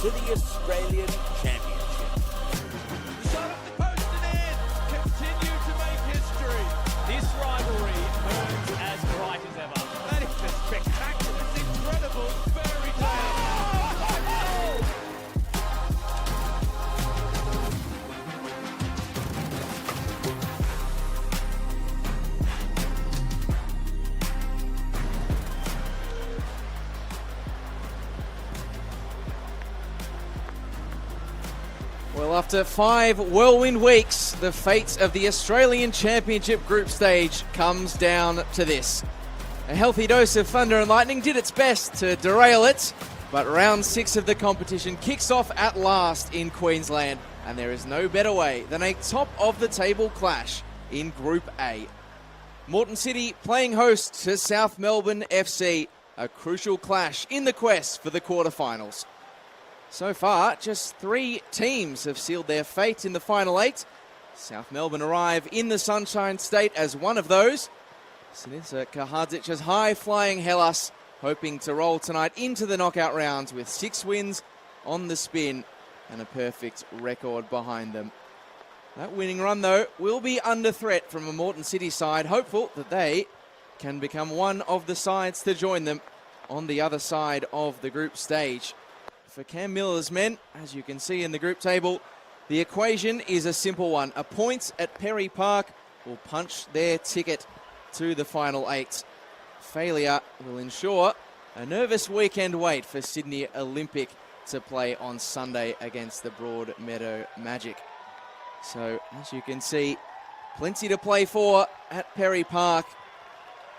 to the Australian Championship. Shot off the post and in. Continue to make history. This rivalry burns as bright as ever. That is a spectacular, it's incredible fairy tale. Well, after 5 whirlwind weeks, the fate of the Australian Championship group stage comes down to this. A healthy dose of thunder and lightning did its best to derail it, but round 6 of the competition kicks off at last in Queensland, and there is no better way than a top-of-the-table clash in Group A. Moreton City playing host to South Melbourne FC, a crucial clash in the quest for the quarterfinals. So far, just 3 teams have sealed their fate in the final 8. South Melbourne arrive in the Sunshine State as one of those. Sinisa Kahadzic's high-flying Hellas hoping to roll tonight into the knockout rounds with 6 wins on the spin and a perfect record behind them. That winning run, though, will be under threat from a Moreton City side, hopeful that they can become one of the sides to join them on the other side of the group stage. For Cam Miller's men, as you can see in the group table, the equation is a simple one. A point at Perry Park will punch their ticket to the final 8. Failure will ensure a nervous weekend wait for Sydney Olympic to play on Sunday against the Broadmeadow Magic. So, as you can see, plenty to play for at Perry Park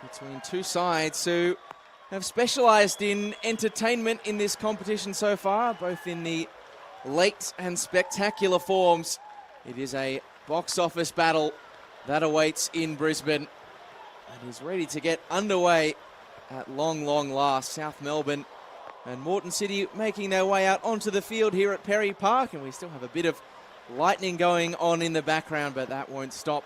between 2 sides who have specialised in entertainment in this competition so far, both in the late and spectacular forms. It is a box office battle that awaits in Brisbane and is ready to get underway at long, long last. South Melbourne and Moreton City making their way out onto the field here at Perry Park, and we still have a bit of lightning going on in the background, but that won't stop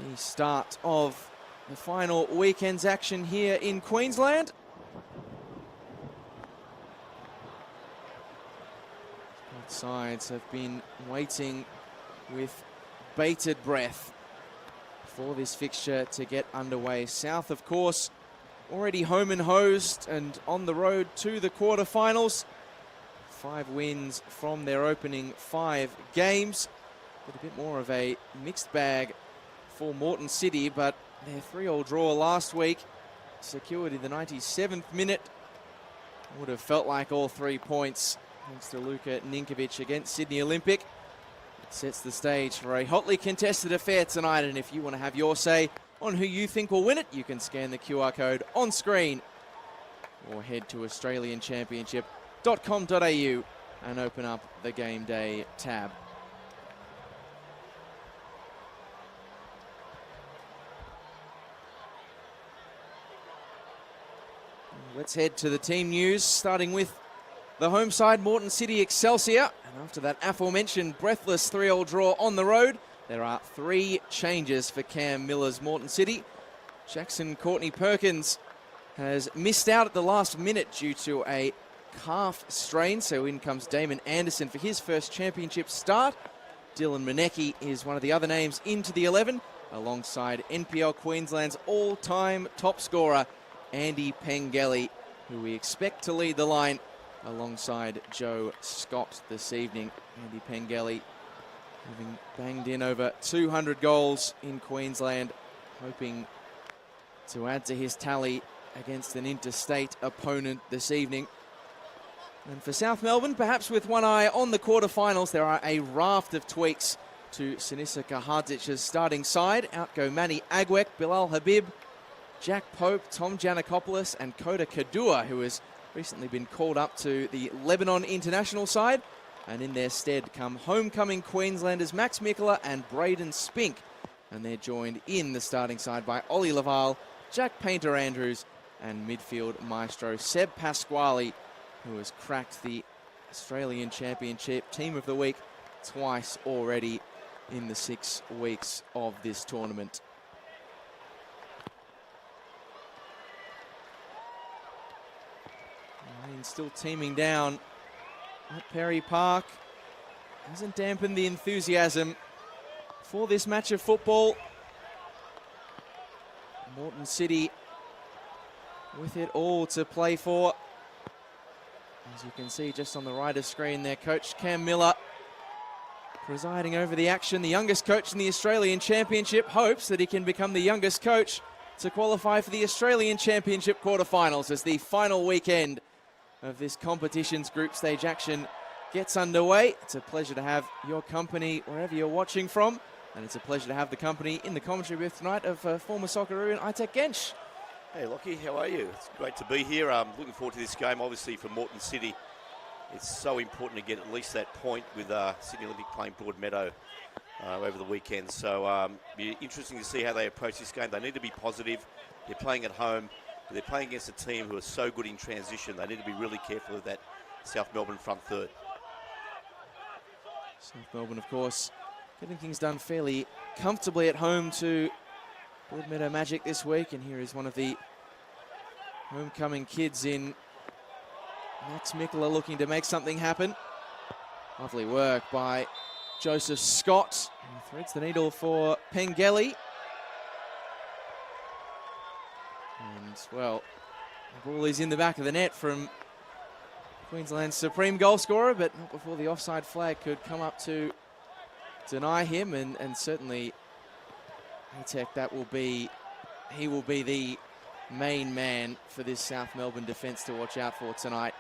the start of the final weekend's action here in Queensland. Both sides have been waiting with bated breath for this fixture to get underway. South, of course, already home and hosed and on the road to the quarterfinals. 5 wins from their opening 5 games, but a bit more of a mixed bag for Moreton City, but their 3-3 draw last week, secured in the 97th minute, would have felt like all 3 points thanks to Luka Ninkovic against Sydney Olympic. It sets the stage for a hotly contested affair tonight, and if you want to have your say on who you think will win it, you can scan the QR code on screen or head to australianchampionship.com.au and open up the game day tab. Let's head to the team news, starting with the home side, Moreton City Excelsior. And after that aforementioned breathless 3-3 draw on the road, there are 3 changes for Cam Miller's Moreton City. Jackson Courtney Perkins has missed out at the last minute due to a calf strain, so in comes Damon Anderson for his first championship start. Dylan Manecki is one of the other names into the 11, alongside NPL Queensland's all-time top scorer, Andy Pengelly, who we expect to lead the line alongside Joe Scott this evening. Andy Pengelly having banged in over 200 goals in Queensland, hoping to add to his tally against an interstate opponent this evening. And for South Melbourne, perhaps with one eye on the quarterfinals, there are a raft of tweaks to Sinisa Kahadzic's starting side. Out go Manny Agwek, Bilal Habib, Jack Pope, Tom Giannakopoulos and Koda Kadua, who has recently been called up to the Lebanon international side. And in their stead come homecoming Queenslanders Max Mikola and Braden Spink. And they're joined in the starting side by Ollie Laval, Jack Painter-Andrews and midfield maestro Seb Pasquale, who has cracked the Australian Championship Team of the Week twice already in the 6 weeks of this tournament. Rain still teaming down at Perry Park hasn't dampened the enthusiasm for this match of football. Moreton City with it all to play for. As you can see just on the right of screen there, Coach Cam Miller presiding over the action. The youngest coach in the Australian Championship hopes that he can become the youngest coach to qualify for the Australian Championship quarterfinals as the final weekend of this competition's group stage action gets underway. It's a pleasure to have your company wherever you're watching from, and it's a pleasure to have the company in the commentary booth tonight of former Socceroo Itek Gensch. Hey Lockie, how are you? It's great to be here. I'm looking forward to this game, obviously, for Moreton City. It's so important to get at least that point with Sydney Olympic playing Broadmeadow over the weekend. So be interesting to see how they approach this game. They need to be positive. They're playing at home. But they're playing against a team who are so good in transition. They need to be really careful of that South Melbourne front third. South Melbourne, of course, getting things done fairly comfortably at home to Broadmeadow Magic this week. And here is one of the homecoming kids in Max Mikula looking to make something happen. Lovely work by Joseph Scott. He threads the needle for Pengelly. And, well, the ball is in the back of the net from Queensland's supreme goal scorer, but not before the offside flag could come up to deny him. And certainly, Itek, he will be the main man for this South Melbourne defence to watch out for tonight.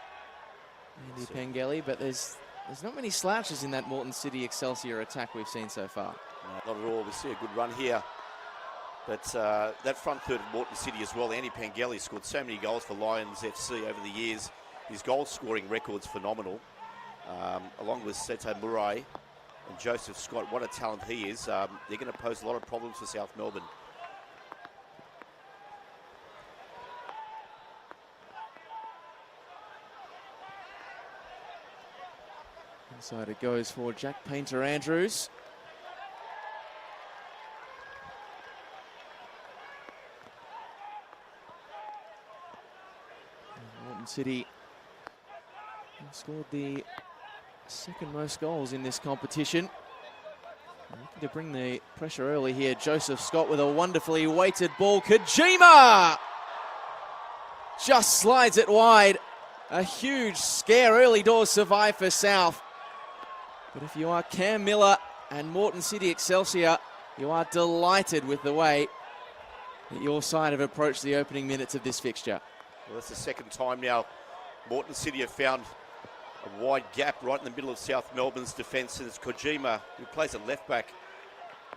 Andy Pengelly, but there's not many slouches in that Moreton City Excelsior attack we've seen so far. No, not at all. We see a good run here. But that front third of Moreton City as well, Andy Pengelly scored so many goals for Lions FC over the years. His goal-scoring record's phenomenal. Along with Seto Murray and Joseph Scott, what a talent he is. They're going to pose a lot of problems for South Melbourne. Inside it goes for Jack Painter-Andrews. Moreton City scored the second most goals in this competition. Looking to bring the pressure early here. Joseph Scott with a wonderfully weighted ball. Kojima just slides it wide. A huge scare early doors survive for South. But if you are Cam Miller and Moreton City Excelsior, you are delighted with the way that your side have approached the opening minutes of this fixture. Well, that's the second time now Moreton City have found a wide gap right in the middle of South Melbourne's defence, and it's Kojima, who plays at left back,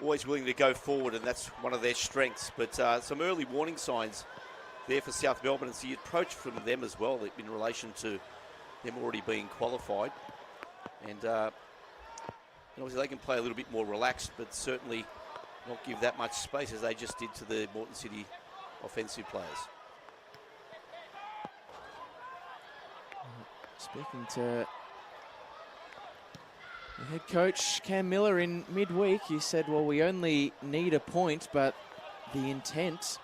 always willing to go forward, and that's one of their strengths. But some early warning signs there for South Melbourne. It's the approach from them as well in relation to them already being qualified. And obviously they can play a little bit more relaxed, but certainly not give that much space as they just did to the Moreton City offensive players. Speaking to the head coach, Cam Miller, in midweek, he said, well, we only need a point, but the intent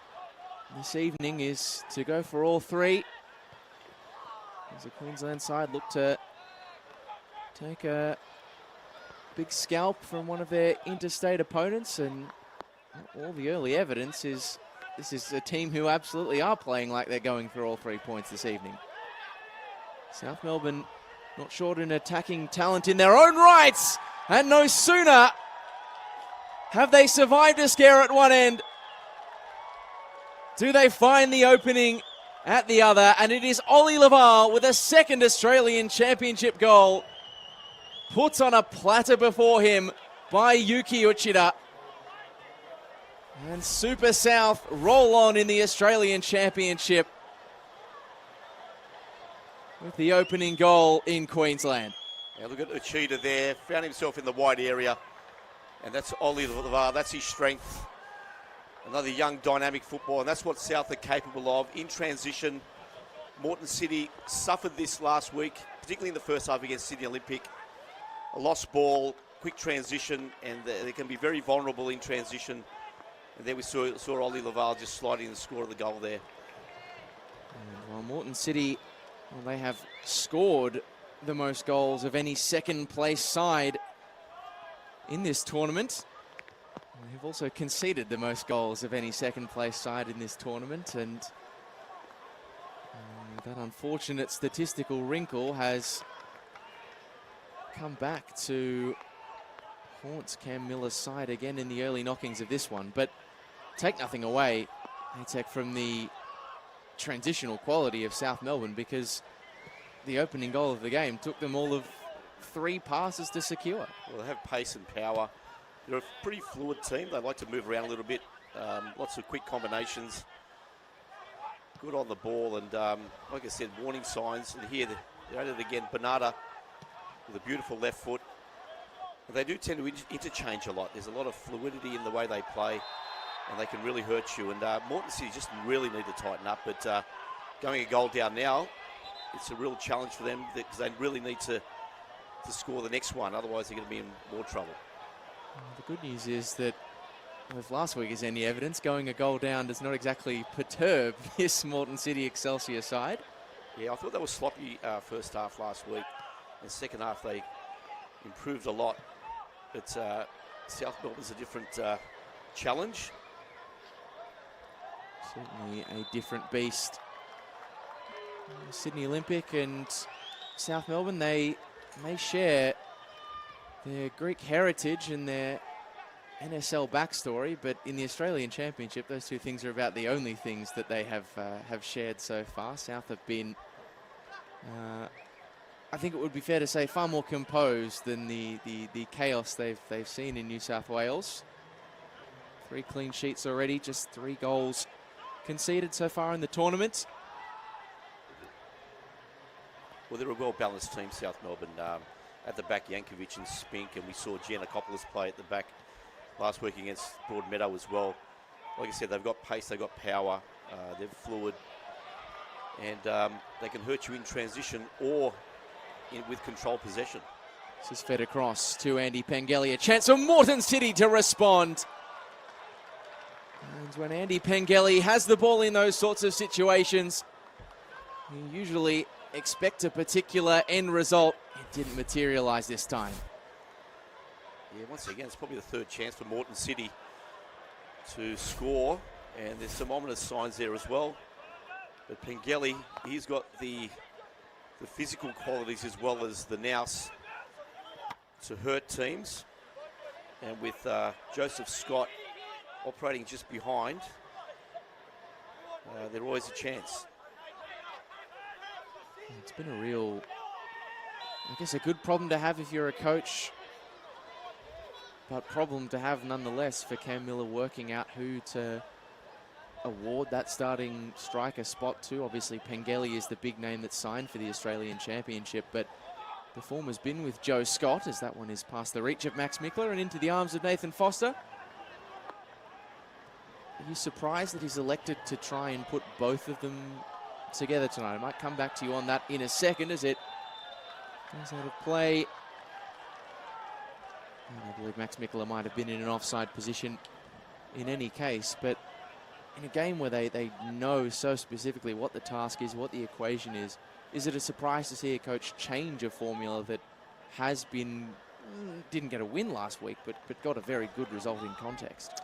this evening is to go for all three. As the Queensland side look to take a big scalp from one of their interstate opponents, and all the early evidence is this is a team who absolutely are playing like they're going for all 3 points this evening. South Melbourne not short in attacking talent in their own rights, and no sooner have they survived a scare at one end, do they find the opening at the other, and it is Ollie Laval with a second Australian Championship goal put on a platter before him by Yuki Uchida. And Super South roll on in the Australian Championship with the opening goal in Queensland. Yeah, look at Uchida there, found himself in the wide area, and that's Ollie Laval, that's his strength. Another young, dynamic footballer, and that's what South are capable of in transition. Moreton City suffered this last week, particularly in the first half against Sydney Olympic. A lost ball, quick transition, and they can be very vulnerable in transition. And there we saw Ollie Laval just sliding and score of the goal there. And while Moreton City, well, they have scored the most goals of any second place side in this tournament. They've also conceded the most goals of any second place side in this tournament, and that unfortunate statistical wrinkle has come back to haunt Cam Miller's side again in the early knockings of this one. But take nothing away, ATEC, from the transitional quality of South Melbourne, because the opening goal of the game took them all of 3 passes to secure. Well, they have pace and power. They're a pretty fluid team. They like to move around a little bit. Lots of quick combinations. Good on the ball, and like I said, warning signs. And here they're at it again. Bernarda with a beautiful left foot. They do tend to interchange a lot. There's a lot of fluidity in the way they play, and they can really hurt you. And Moreton City just really need to tighten up. But going a goal down now, it's a real challenge for them, because they really need to score the next one. Otherwise, they're going to be in more trouble. The good news is that, if last week is any evidence, going a goal down does not exactly perturb this Moreton City Excelsior side. Yeah, I thought they were sloppy first half last week. In the second half, they improved a lot. But South Melbourne's a different challenge. Certainly a different beast. Sydney Olympic and South Melbourne, they share their Greek heritage and their NSL backstory, but in the Australian Championship, those two things are about the only things that they have shared so far. South have been, I think it would be fair to say, far more composed than the chaos they've seen in New South Wales. 3 clean sheets already, just 3 goals conceded so far in the tournament. Well, they're a well-balanced team, South Melbourne. At the back, Yankovic and Spink, and we saw Giannakopoulos play at the back last week against Broadmeadow as well. Like I said, they've got pace, they've got power, they're fluid, and they can hurt you in transition or with controlled possession. This is fed across to Andy Pengelly. A chance for Moreton City to respond. And when Andy Pengelly has the ball in those sorts of situations, you usually expect a particular end result. It didn't materialise this time. Yeah, once again, it's probably the 3rd chance for Moreton City to score, and there's some ominous signs there as well. But Pengelly, he's got the physical qualities as well as the nous to hurt teams. And with Joseph Scott operating just behind, they're always a chance. It's been a real, I guess, a good problem to have if you're a coach, but problem to have nonetheless for Cam Miller, working out who to award that starting striker spot to. Obviously, Pengelly is the big name that's signed for the Australian Championship, but the form has been with Joe Scott, as that one is past the reach of Max Mickler and into the arms of Nathan Foster. Are you surprised that he's elected to try and put both of them together tonight? I might come back to you on that in a second, as it goes out of play. And I believe Max Mickler might have been in an offside position in any case, but in a game where they know so specifically what the task is, what the equation is it a surprise to see a coach change a formula that has been, didn't get a win last week, but got a very good result in context?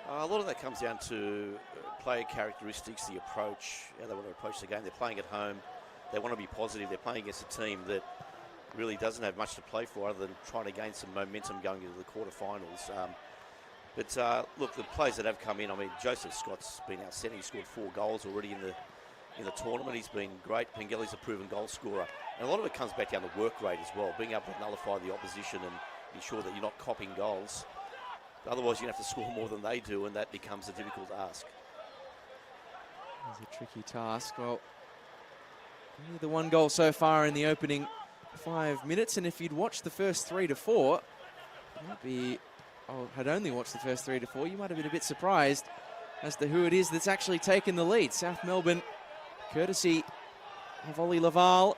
A lot of that comes down to player characteristics, the approach, how they want to approach the game. They're playing at home. They want to be positive. They're playing against a team that really doesn't have much to play for other than trying to gain some momentum going into the quarterfinals. But look, the players that have come in, I mean, Joseph Scott's been outstanding. He scored 4 goals already in the tournament. He's been great. Pengelly's a proven goal scorer. And a lot of it comes back down to work rate as well, being able to nullify the opposition and ensure that you're not copying goals. Otherwise, you have to score more than they do, and that becomes a difficult ask. It's a tricky task. Well, only the 1 goal so far in the opening 5 minutes, and if you'd watched the first 3 to 4, had only watched the first 3 to 4, you might have been a bit surprised as to who it is that's actually taken the lead. South Melbourne, courtesy of Ollie Laval.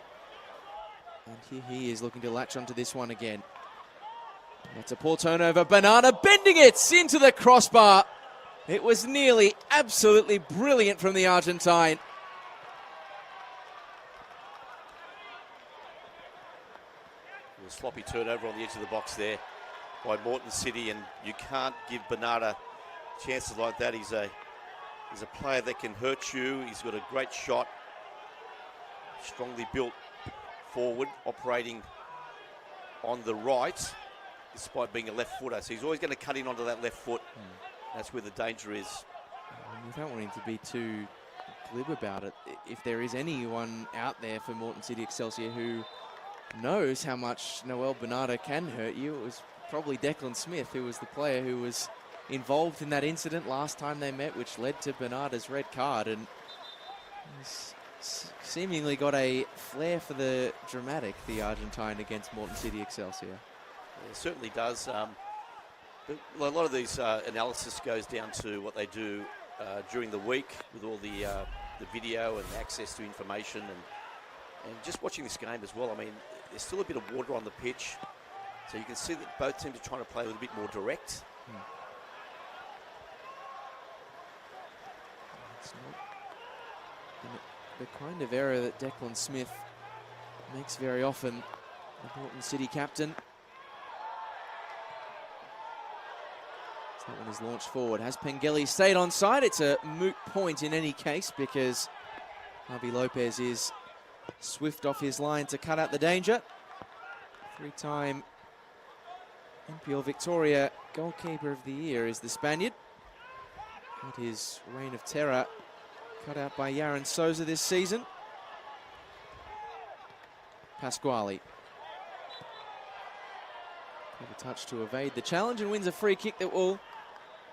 And here he is looking to latch onto this one again. That's a poor turnover. Banana bending it into the crossbar. It was nearly absolutely brilliant from the Argentine. sloppy turnover on the edge of the box there by Moreton City, and you can't give Bernarda chances like that. He's a player that can hurt you. He's got a great shot, strongly built forward, operating on the right, despite being a left footer. So he's always going to cut in onto that left foot. That's where the danger is. Without wanting to be too glib about it, if there is anyone out there for Moreton City Excelsior who knows how much Noel Bernarda can hurt you, it was probably Declan Smith, who was the player who was involved in that incident last time they met, which led to Bernarda's red card, and he's seemingly got a flair for the dramatic, the Argentine, against Moreton City Excelsior. Yeah, it certainly does. But a lot of these analysis goes down to what they do during the week with all the video and access to information, and just watching this game as well. I mean, there's still a bit of water on the pitch, so you can see that both teams are trying to play a little bit more direct. It's not the kind of error that Declan Smith makes very often, the Moreton City captain. That one is launched forward. Has Pengelly stayed on side? It's a moot point in any case, because Javi Lopez is swift off his line to cut out the danger. Three-time NPL Victoria goalkeeper of the year is the Spaniard. Had his reign of terror cut out by Yaron Souza this season. Pasquale. Have a touch to evade the challenge and wins a free kick that will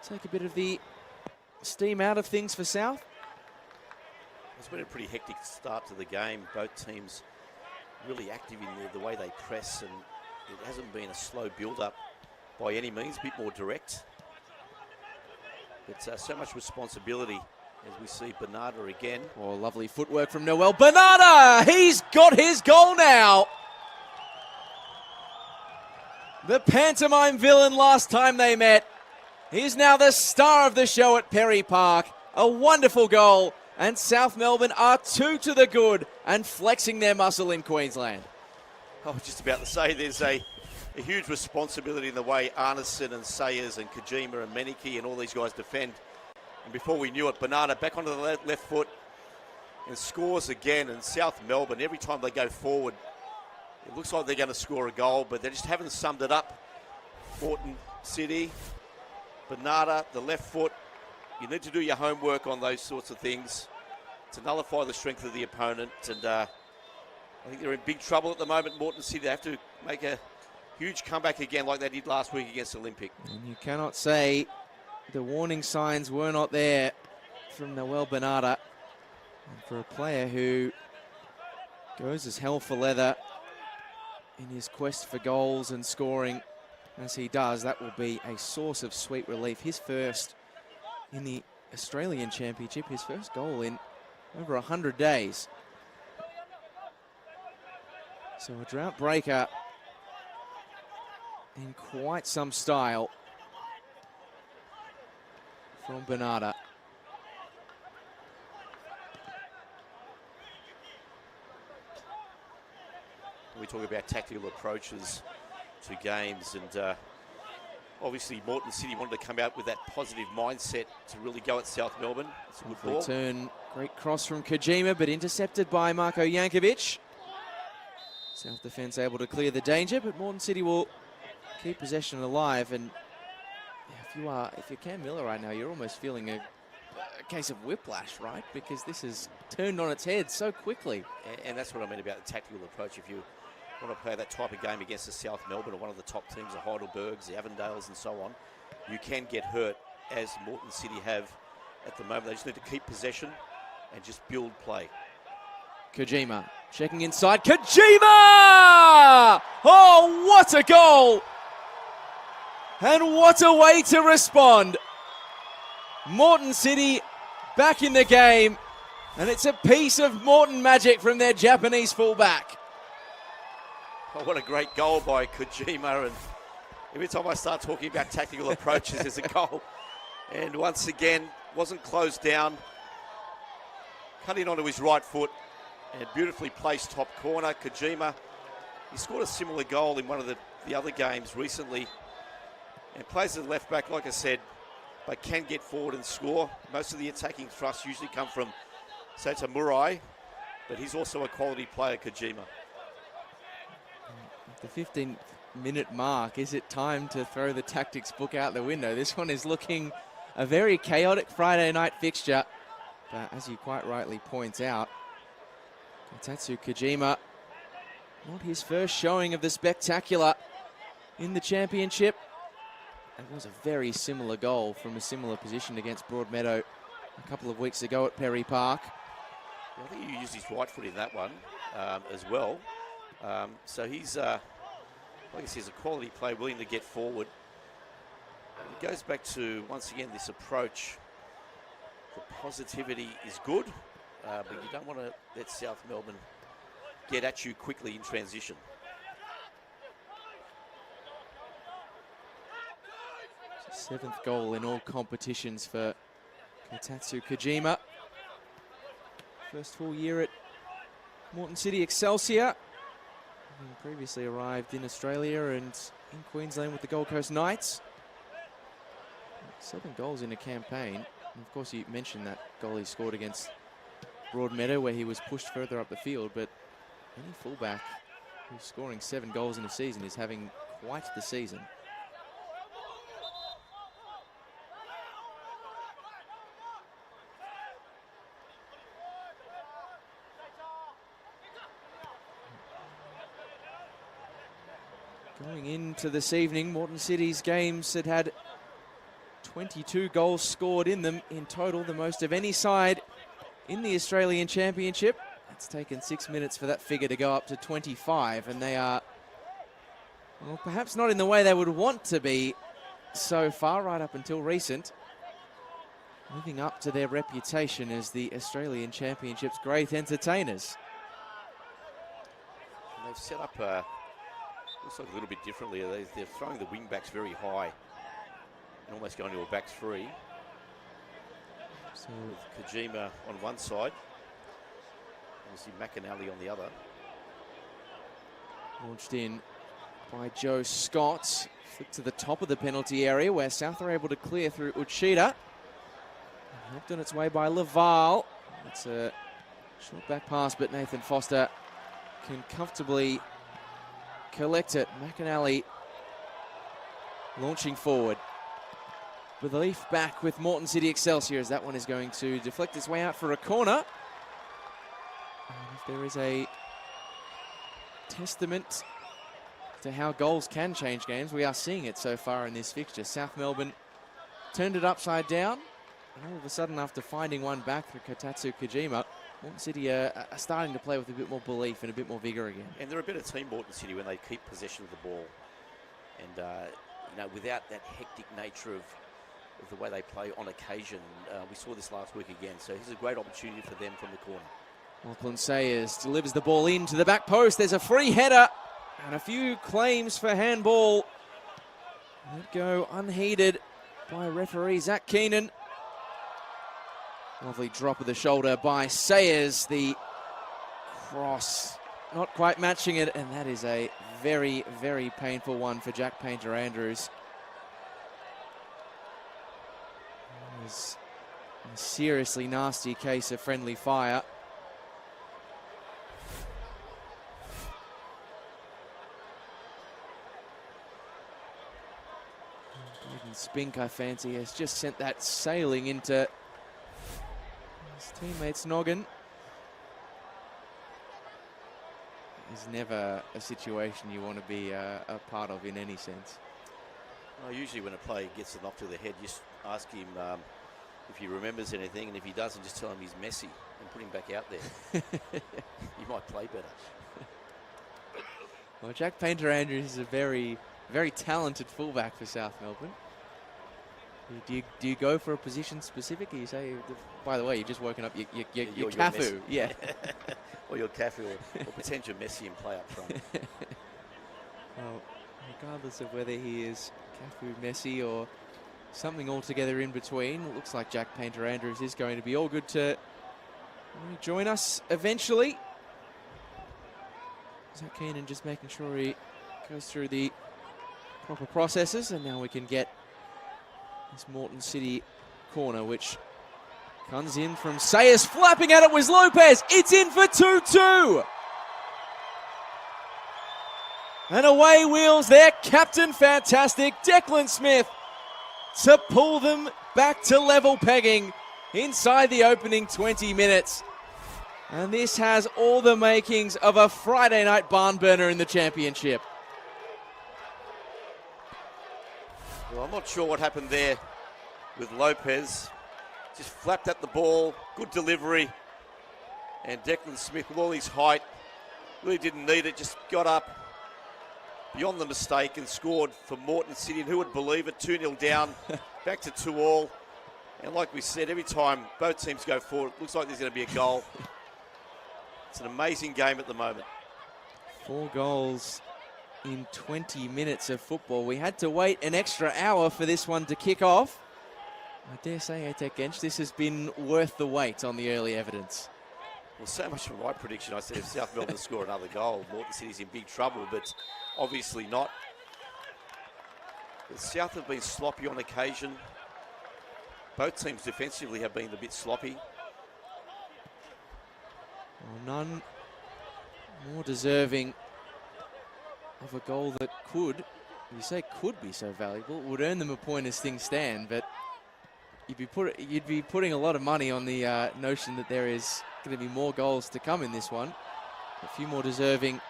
take a bit of the steam out of things for South. It's been a pretty hectic start to the game. Both teams really active in the way they press, and it hasn't been a slow build-up by any means, a bit more direct. But so much responsibility as we see Bernarda again. Oh, lovely footwork from Noel Bernarda! He's got his goal now! The pantomime villain last time they met. He's now the star of the show at Perry Park. A wonderful goal, and South Melbourne are 2 to the good and flexing their muscle in Queensland. I was just about to say there's a huge responsibility in the way Arneson and Sayers and Kojima and Menike and all these guys defend. And before we knew it, Bernarda back onto the left foot and scores again. And South Melbourne, every time they go forward, it looks like they're going to score a goal, but they just haven't summed it up. Moreton City, Bernarda, the left foot. You need to do your homework on those sorts of things to nullify the strength of the opponent. And I think they're in big trouble at the moment. Moreton City, they have to make a huge comeback again like they did last week against Olympic. And you cannot say the warning signs were not there from Noel Bernarda. And for a player who goes as hell for leather in his quest for goals and scoring as he does, that will be a source of sweet relief. His first in the Australian Championship, his first goal in over 100 days. So a drought breaker in quite some style from Bernarda. We talk about tactical approaches to games, and obviously Moreton City wanted to come out with that positive mindset to really go at South Melbourne. It's a good ball. Return, great cross from Kojima, but intercepted by Marko Jankovic. South defence able to clear the danger, but Moreton City will keep possession alive. And if you're Cam Miller right now, you're almost feeling a case of whiplash, right? Because this has turned on its head so quickly. And that's what I mean about the tactical approach. If you want to play that type of game against the South Melbourne or one of the top teams, the Heidelbergs, the Avondales and so on, you can get hurt, as Moreton City have at the moment. They just need to keep possession and just build play. Kojima checking inside. Kojima! Oh, what a goal! And what a way to respond. Moreton City back in the game, and it's a piece of Moreton magic from their Japanese fullback. Oh, what a great goal by Kojima, and every time I start talking about tactical approaches, there's a goal. And once again, wasn't closed down, cut in onto his right foot, and beautifully placed top corner. Kojima He scored a similar goal in one of the other games recently. And plays as a left back, like I said, but can get forward and score. Most of the attacking thrusts usually come from Sata Murai, but he's also a quality player, Kojima. The 15-minute mark, is it time to throw the tactics book out the window? This one is looking a very chaotic Friday night fixture. But as you quite rightly point out, Kotatsu Kojima, not his first showing of the spectacular in the championship. It was a very similar goal from a similar position against Broadmeadow a couple of weeks ago at Perry Park. I think he used his right foot in that one as well. So he's, like I said, he's a quality player, willing to get forward. It goes back to, once again, this approach. The positivity is good, but you don't want to let South Melbourne get at you quickly in transition. Seventh goal in all competitions for Kotatsu Kojima. First full year at Moreton City Excelsior. Having previously arrived in Australia and in Queensland with the Gold Coast Knights. 7 goals in a campaign. And of course, you mentioned that goal he scored against Broadmeadow, where he was pushed further up the field. But any fullback who's scoring 7 goals in a season is having quite the season. Going into this evening, Moreton City's games had 22 goals scored in them in total, the most of any side in the Australian Championship. It's taken 6 minutes for that figure to go up to 25, and they are, well, perhaps not in the way they would want to be so far, right up until recent. Living up to their reputation as the Australian Championship's great entertainers. And they've set up, looks like a little bit differently. They're throwing the wing backs very high and almost going to a back three. So with Kojima on one side, obviously McAnally on the other. Launched in by Joe Scott. Flicked to the top of the penalty area where South are able to clear through Uchida. Helped on its way by Laval. It's a short back pass, but Nathan Foster can comfortably collect it. McAnally launching forward. Belief back with Moreton City Excelsior as that one is going to deflect its way out for a corner. And if there is a testament to how goals can change games, we are seeing it so far in this fixture. South Melbourne turned it upside down, and all of a sudden, after finding one back through Kotatsu Kojima, Moreton City are starting to play with a bit more belief and a bit more vigour again. And they're a better team, Moreton City, when they keep possession of the ball. And, you know, without that hectic nature of the way they play on occasion. We saw this last week again. So here's a great opportunity for them from the corner. Lachlan Sayers delivers the ball into the back post. There's a free header and a few claims for handball. Let go unheeded by referee Zach Keenan. Lovely drop of the shoulder by Sayers. The cross not quite matching it, and that is a very, very painful one for Jack Painter-Andrews. It was a seriously nasty case of friendly fire. Braden Spink, I fancy, has just sent that sailing into his teammate's noggin. Is never a situation you want to be a part of in any sense. Well, usually when a player gets a knock to the head, you just ask him if he remembers anything, and if he doesn't, just tell him he's messy and put him back out there. He might play better. Well, Jack Painter-Andrews is a very, very talented fullback for South Melbourne. Do you go for a position specific? Or you say, by the way, you're just working up your Cafu. Yeah. Or your Cafu, or pretend you're Messi and play up front. Well, regardless of whether he is Cafu, Messi, or something altogether in between, it looks like Jack Painter-Andrews is going to be all good to join us eventually. Zach Keenan just making sure he goes through the proper processes, and now we can get this Moreton City corner, which comes in from Sayers, flapping at it was Lopez. It's in for 2-2. And away wheels their captain, fantastic, Declan Smith, to pull them back to level pegging inside the opening 20 minutes. And this has all the makings of a Friday night barn burner in the championship. Well, I'm not sure what happened there with Lopez. Just flapped at the ball, good delivery. And Declan Smith, with all his height, really didn't need it, just got up beyond the mistake and scored for Moreton City. And who would believe it? 2-0 down, back to 2-2. And like we said, every time both teams go forward, it looks like there's going to be a goal. It's an amazing game at the moment. 4 goals in 20 minutes of football. We had to wait an extra hour for this one to kick off. I dare say, Atek Gench, this has been worth the wait on the early evidence. Well, so much for my prediction. I said if South Melbourne score another goal, Moreton City's in big trouble, but obviously not. The South have been sloppy on occasion. Both teams defensively have been a bit sloppy. Well, none more deserving of a goal that could, you say could be so valuable, would earn them a point as things stand, but you'd be putting a lot of money on the notion that there is going to be more goals to come in this one. A few more deserving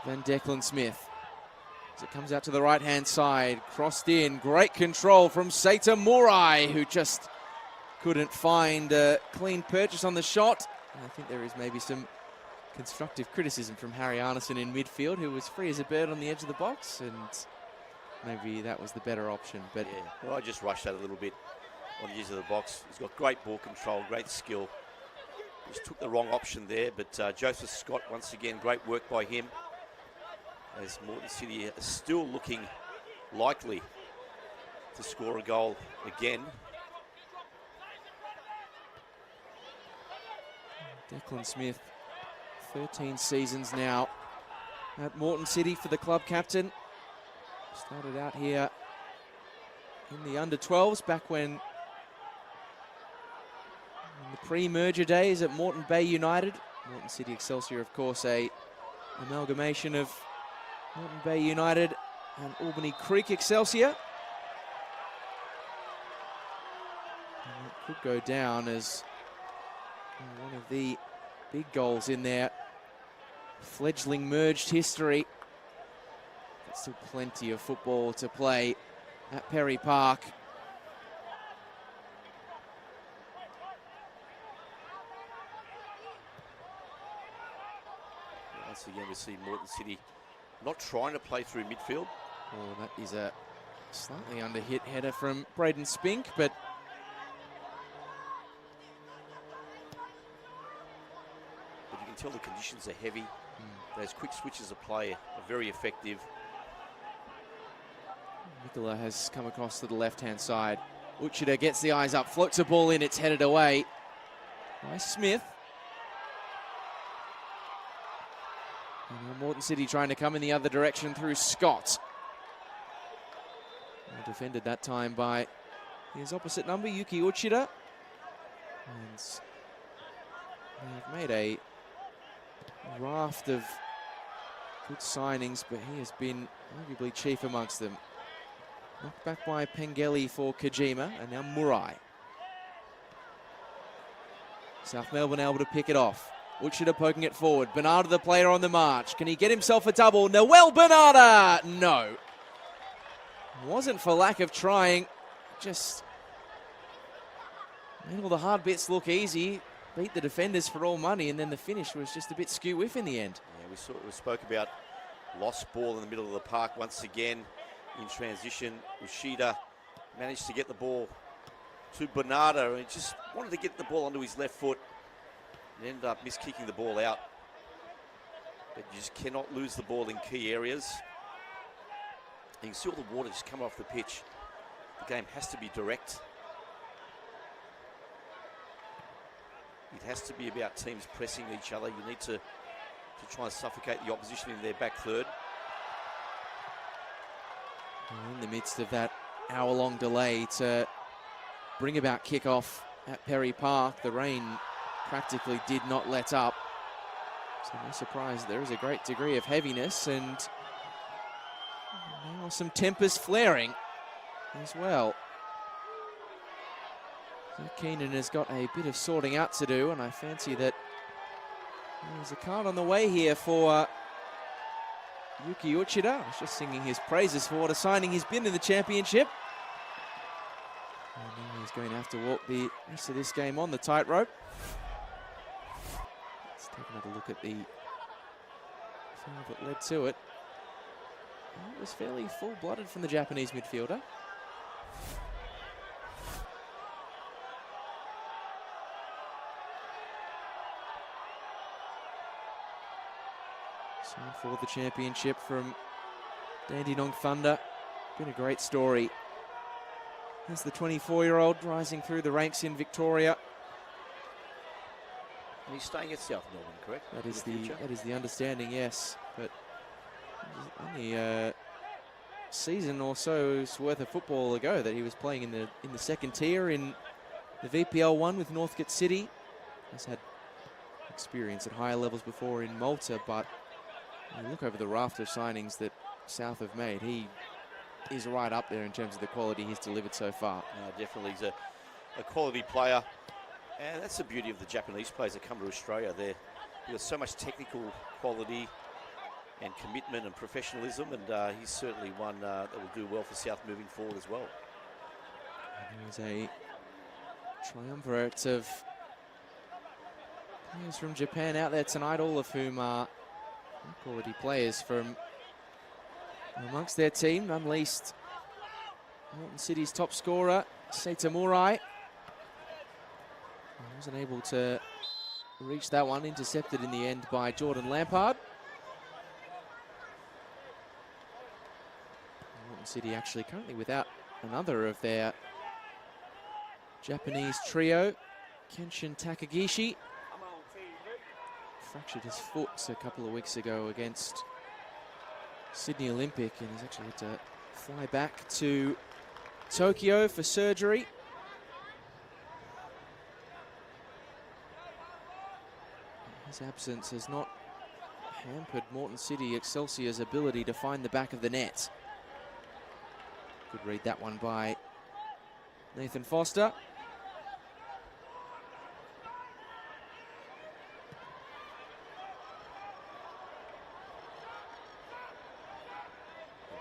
than Declan Smith. As it comes out to the right-hand side, crossed in, great control from Saita Murai, who just couldn't find a clean purchase on the shot. And I think there is maybe some constructive criticism from Harry Arneson in midfield, who was free as a bird on the edge of the box, and maybe that was the better option. But yeah, well, I just rushed that a little bit on the edge of the box. He's got great ball control, great skill. Just took the wrong option there, but Joseph Scott, once again, great work by him. As Moreton City are still looking likely to score a goal again. Declan Smith, 13 seasons now at Moreton City for the club captain. Started out here in the under-12s back when in the pre-merger days at Moreton Bay United. Moreton City Excelsior, of course, a amalgamation of Moreton Bay United and Albany Creek Excelsior. And it could go down as one of the big goals in their fledgling merged history. But still plenty of football to play at Perry Park. Once again, we see Moreton City not trying to play through midfield. Oh, that is a slightly under-hit header from Braden Spink, but you can tell the conditions are heavy. Those quick switches of play are very effective. Nicola has come across to the left-hand side. Uchida gets the eyes up, floats the ball in, it's headed away by Smith. And now Moreton City trying to come in the other direction through Scott. Well defended that time by his opposite number, Yuki Uchida. And they've made a raft of good signings, but he has been arguably chief amongst them. Knocked back by Pengeli for Kojima, and now Murai. South Melbourne able to pick it off. Uchida poking it forward. Bernardo, the player on the march. Can he get himself a double? Noel Bernardo! No. Wasn't for lack of trying. Just made all the hard bits look easy. Beat the defenders for all money, and then the finish was just a bit skew-whiff in the end. Yeah, we spoke about lost ball in the middle of the park once again in transition. Uchida managed to get the ball to Bernardo, and he just wanted to get the ball onto his left foot and ended up miskicking the ball out. But you just cannot lose the ball in key areas. You can see all the water just come off the pitch. The game has to be direct. It has to be about teams pressing each other. You need to to try and suffocate the opposition in their back third. In the midst of that hour-long delay to bring about kickoff at Perry Park, the rain practically did not let up. So no surprise, there is a great degree of heaviness, and now some tempers flaring as well. So Keenan has got a bit of sorting out to do, and I fancy that there's a card on the way here for Yuki Uchida. I was just singing his praises for what a signing he's been in the championship. And now he's going to have to walk the rest of this game on the tightrope. Let's take another look at the foul that led to it. It was fairly full-blooded from the Japanese midfielder. So for the championship from Dandenong Thunder. Been a great story. As the 24-year-old rising through the ranks in Victoria. And he's staying at South Melbourne, correct? That is the understanding, yes. But only a season or so's worth of football ago that he was playing in the second tier in the VPL 1 with Northcote City. Has had experience at higher levels before in Malta, but you look over the raft of signings that South have made, he is right up there in terms of the quality he's delivered so far. No, definitely, he's a quality player, and that's the beauty of the Japanese players that come to Australia. They've got so much technical quality and commitment and professionalism, and he's certainly one that will do well for South moving forward as well. There's a triumvirate of players from Japan out there tonight, all of whom are quality players from amongst their team, none least Moreton City's top scorer, Seita Murai. Wasn't able to reach that one, intercepted in the end by Jordan Lampard. Moreton City actually currently without another of their Japanese trio, Kenshin Takagishi. Fractured his foot a couple of weeks ago against Sydney Olympic, and he's actually had to fly back to Tokyo for surgery. His absence has not hampered Moreton City Excelsior's ability to find the back of the net. Good read that one by Nathan Foster.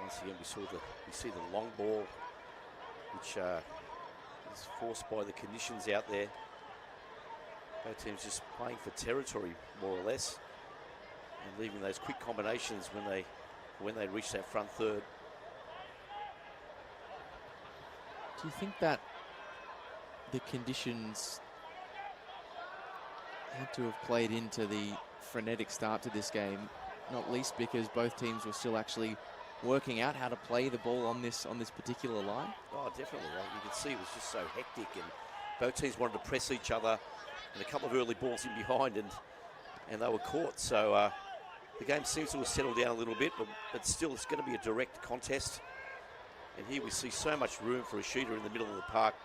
Once again, we see the long ball, which is forced by the conditions out there. Both teams just playing for territory, more or less, and leaving those quick combinations when they reach that front third. Do you think that the conditions had to have played into the frenetic start to this game, not least because both teams were still actually working out how to play the ball on this particular line? Oh, definitely. You could see it was just so hectic, and both teams wanted to press each other, and a couple of early balls in behind, and they were caught. So the game seems to have settled down a little bit, but still it's going to be a direct contest. And here we see so much room for a shooter in the middle of the park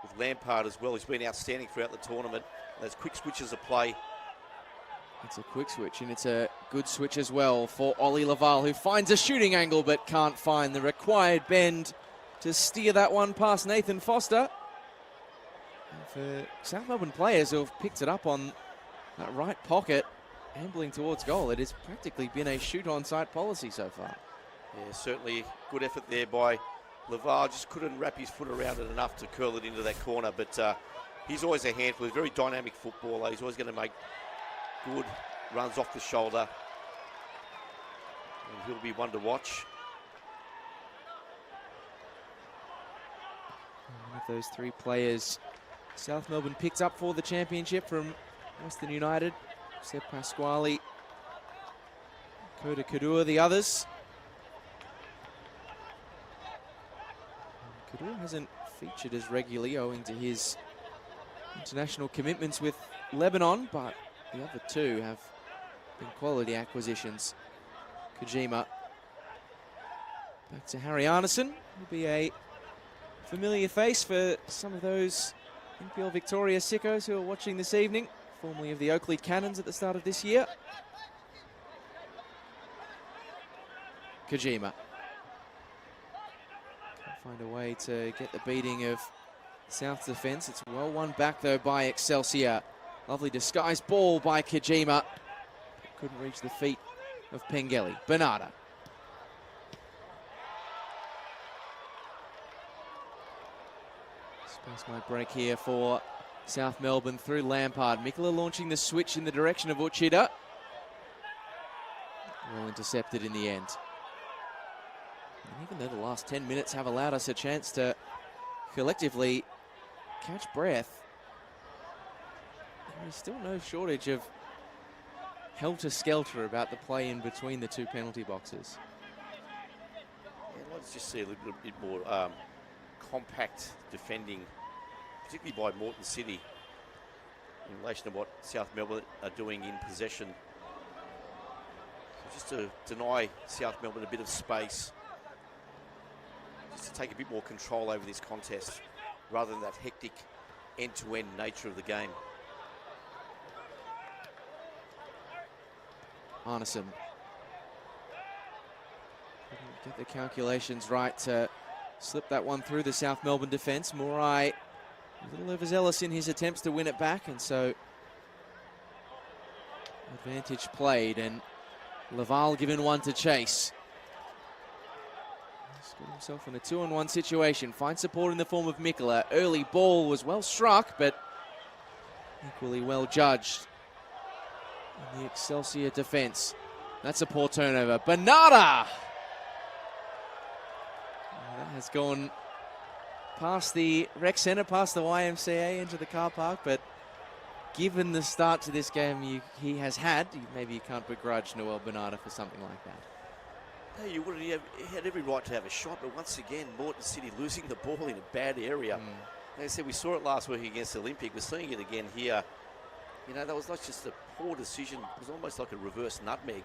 with Lampard as well. He's been outstanding throughout the tournament. Those quick switches of play. It's a quick switch, and it's a good switch as well for Ollie Laval, who finds a shooting angle but can't find the required bend to steer that one past Nathan Foster. And for South Melbourne players who have picked it up on that right pocket, ambling towards goal, it has practically been a shoot-on-sight policy so far. Yeah, certainly good effort there by Laval. Just couldn't wrap his foot around it enough to curl it into that corner, but he's always a handful. He's a very dynamic footballer. He's always going to make good runs off the shoulder, and he'll be one to watch. One of those three players South Melbourne picked up for the championship from Western United, Seb Pasquale, Kota Kadua, the others. Kadua hasn't featured as regularly owing to his international commitments with Lebanon, but the other two have been quality acquisitions. Kojima. Back to Harry Arneson. Will be a familiar face for some of those NPL Victoria sickos who are watching this evening, formerly of the Oakley Cannons at the start of this year. Kojima. Can't find a way to get the beating of South's defence. It's well won back though by Excelsior. Lovely disguised ball by Kojima. Couldn't reach the feet of Pengelly. Bernarda. Space might break here for South Melbourne through Lampard. Mikula launching the switch in the direction of Uchida. Well intercepted in the end. And even though the last 10 minutes have allowed us a chance to collectively catch breath, there is still no shortage of helter-skelter about the play in between the two penalty boxes. Yeah, let's just see a little bit more compact defending, particularly by Moreton City, in relation to what South Melbourne are doing in possession. So just to deny South Melbourne a bit of space, just to take a bit more control over this contest, rather than that hectic end-to-end nature of the game. Arneson. Couldn't get the calculations right to slip that one through the South Melbourne defence. Murai a little overzealous in his attempts to win it back, and so advantage played, and Laval given one to chase. He's got himself in a 2-on-1 situation. Finds support in the form of Mikula. Early ball was well struck, but equally well judged in the Excelsior defence. That's a poor turnover. Bernarda! That has gone past the rec centre, past the YMCA, into the car park, but given the start to this game he has had, maybe you can't begrudge Noel Bernarda for something like that. No, you would have had every right to have a shot, but once again, Moreton City losing the ball in a bad area. Like I said, we saw it last week against Olympic. We're seeing it again here. You know, that was not just a poor decision. It was almost like a reverse nutmeg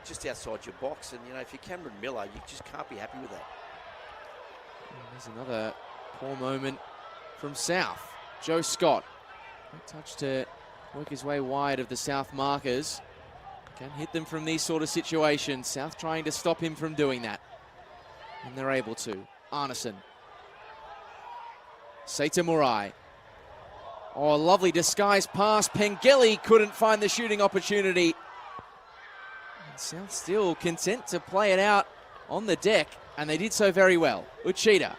just outside your box. And, you know, if you're Cameron Miller, you just can't be happy with that. There's another poor moment from South. Joe Scott. Great touch to work his way wide of the South markers. Can hit them from these sort of situations. South trying to stop him from doing that. And they're able to. Arneson. Seita Murai. Oh, lovely disguised pass. Pengelly couldn't find the shooting opportunity. And South still content to play it out on the deck, and they did so very well. Uchida.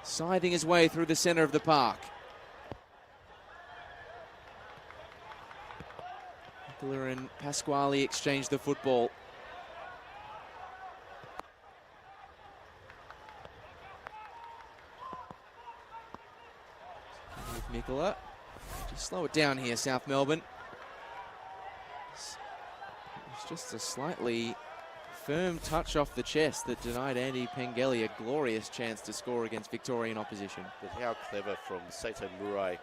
Scything his way through the centre of the park. Nicola and Pasquale exchange the football. With Nicola. Just slow it down here, South Melbourne. It's just a slightly firm touch off the chest that denied Andy Pengelly a glorious chance to score against Victorian opposition. But how clever from Seita Murai.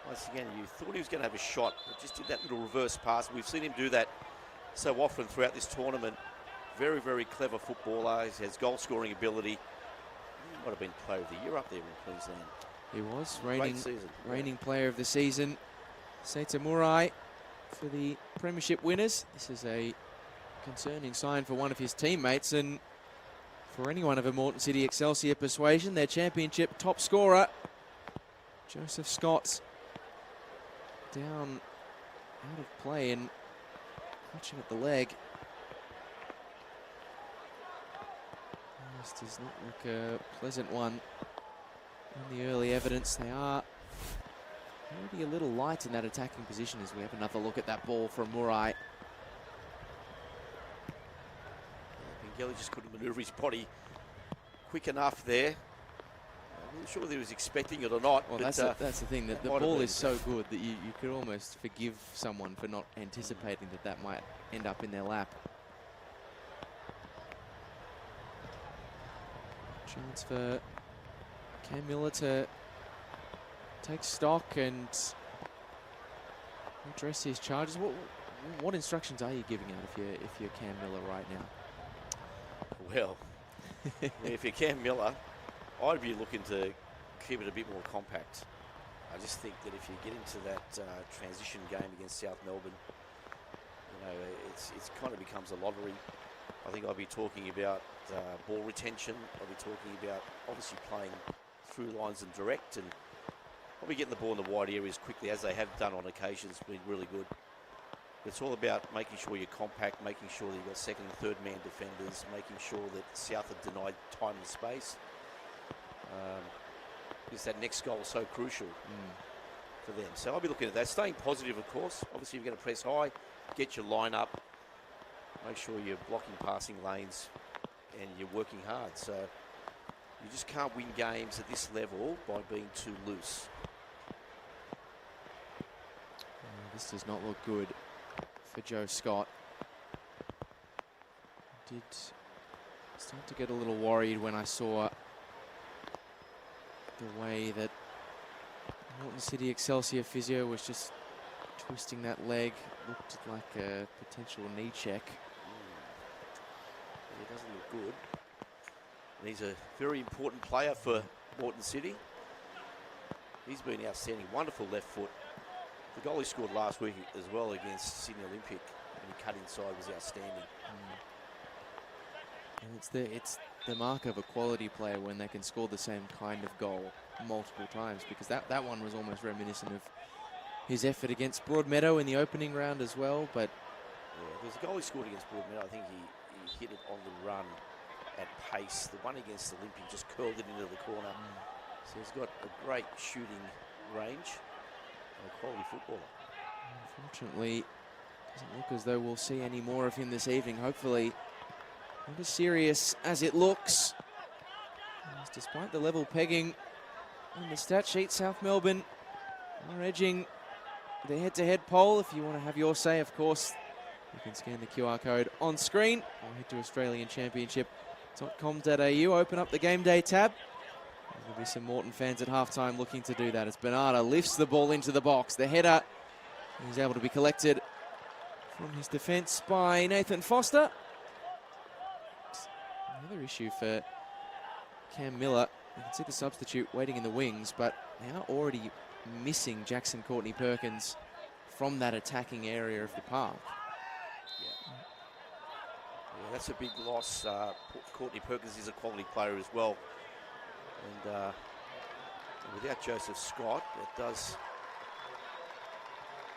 Once again, you thought he was going to have a shot, but just did that little reverse pass. We've seen him do that so often throughout this tournament. Very, very clever footballer. He has goal-scoring ability. He might have been player of the year up there in Queensland. He was Season. reigning player of the season. Seita Murai for the premiership winners. This is a concerning sign for one of his teammates, and for anyone of a Moreton City Excelsior persuasion, their championship top scorer, Joseph Scott, down out of play and clutching at the leg. This does not look a pleasant one. In the early evidence, they are maybe a little light in that attacking position as we have another look at that ball from Murai. Pengelly just couldn't manoeuvre his body quick enough there. I'm not sure whether he was expecting it or not. Well, but, that's the thing, that the ball is so good that you could almost forgive someone for not anticipating that might end up in their lap. Chance for Cam Miller to take stock and address his charges. What instructions are you giving out if you're Cam Miller right now? Well, if you're Cam Miller, I'd be looking to keep it a bit more compact. I just think that if you get into that transition game against South Melbourne, you know, it's kind of becomes a lottery. I think I'll be talking about ball retention. I'll be talking about obviously playing through lines and direct, and probably getting the ball in the wide areas quickly, as they have done on occasions, been really good. It's all about making sure you're compact, making sure that you've got second and third man defenders, making sure that South have denied time and space. Because that next goal is so crucial for them. So I'll be looking at that. Staying positive, of course. Obviously, you're going to press high, get your line up, make sure you're blocking passing lanes, and you're working hard. So you just can't win games at this level by being too loose. This does not look good for Joe Scott. Did start to get a little worried when I saw the way that Moreton City Excelsior physio was just twisting that leg. Looked like a potential knee check. It doesn't look good. And he's a very important player for Moreton City. He's been outstanding. Wonderful left foot. The goal he scored last week as well against Sydney Olympic, when he cut inside, was outstanding. And it's the mark of a quality player when they can score the same kind of goal multiple times, because that one was almost reminiscent of his effort against Broadmeadow in the opening round as well. But yeah, there's a goal he scored against Broadmeadow. I think he hit it on the run at pace. The one against Olympic just curled it into the corner. So he's got a great shooting range. A quality footballer. Unfortunately, doesn't look as though we'll see any more of him this evening. Hopefully, not as serious as it looks. As despite the level pegging on the stat sheet, South Melbourne are edging the head-to-head poll. If you want to have your say, of course, you can scan the QR code on screen or head to AustralianChampionship.com.au. Open up the game day tab. There'll be some Moreton fans at halftime looking to do that as Bernardo lifts the ball into the box. The header is able to be collected from his defence by Nathan Foster. Another issue for Cam Miller. You can see the substitute waiting in the wings, but they are already missing Jackson Courtney-Perkins from that attacking area of the park. Yeah, that's a big loss. Courtney-Perkins is a quality player as well. And without Joseph Scott, it does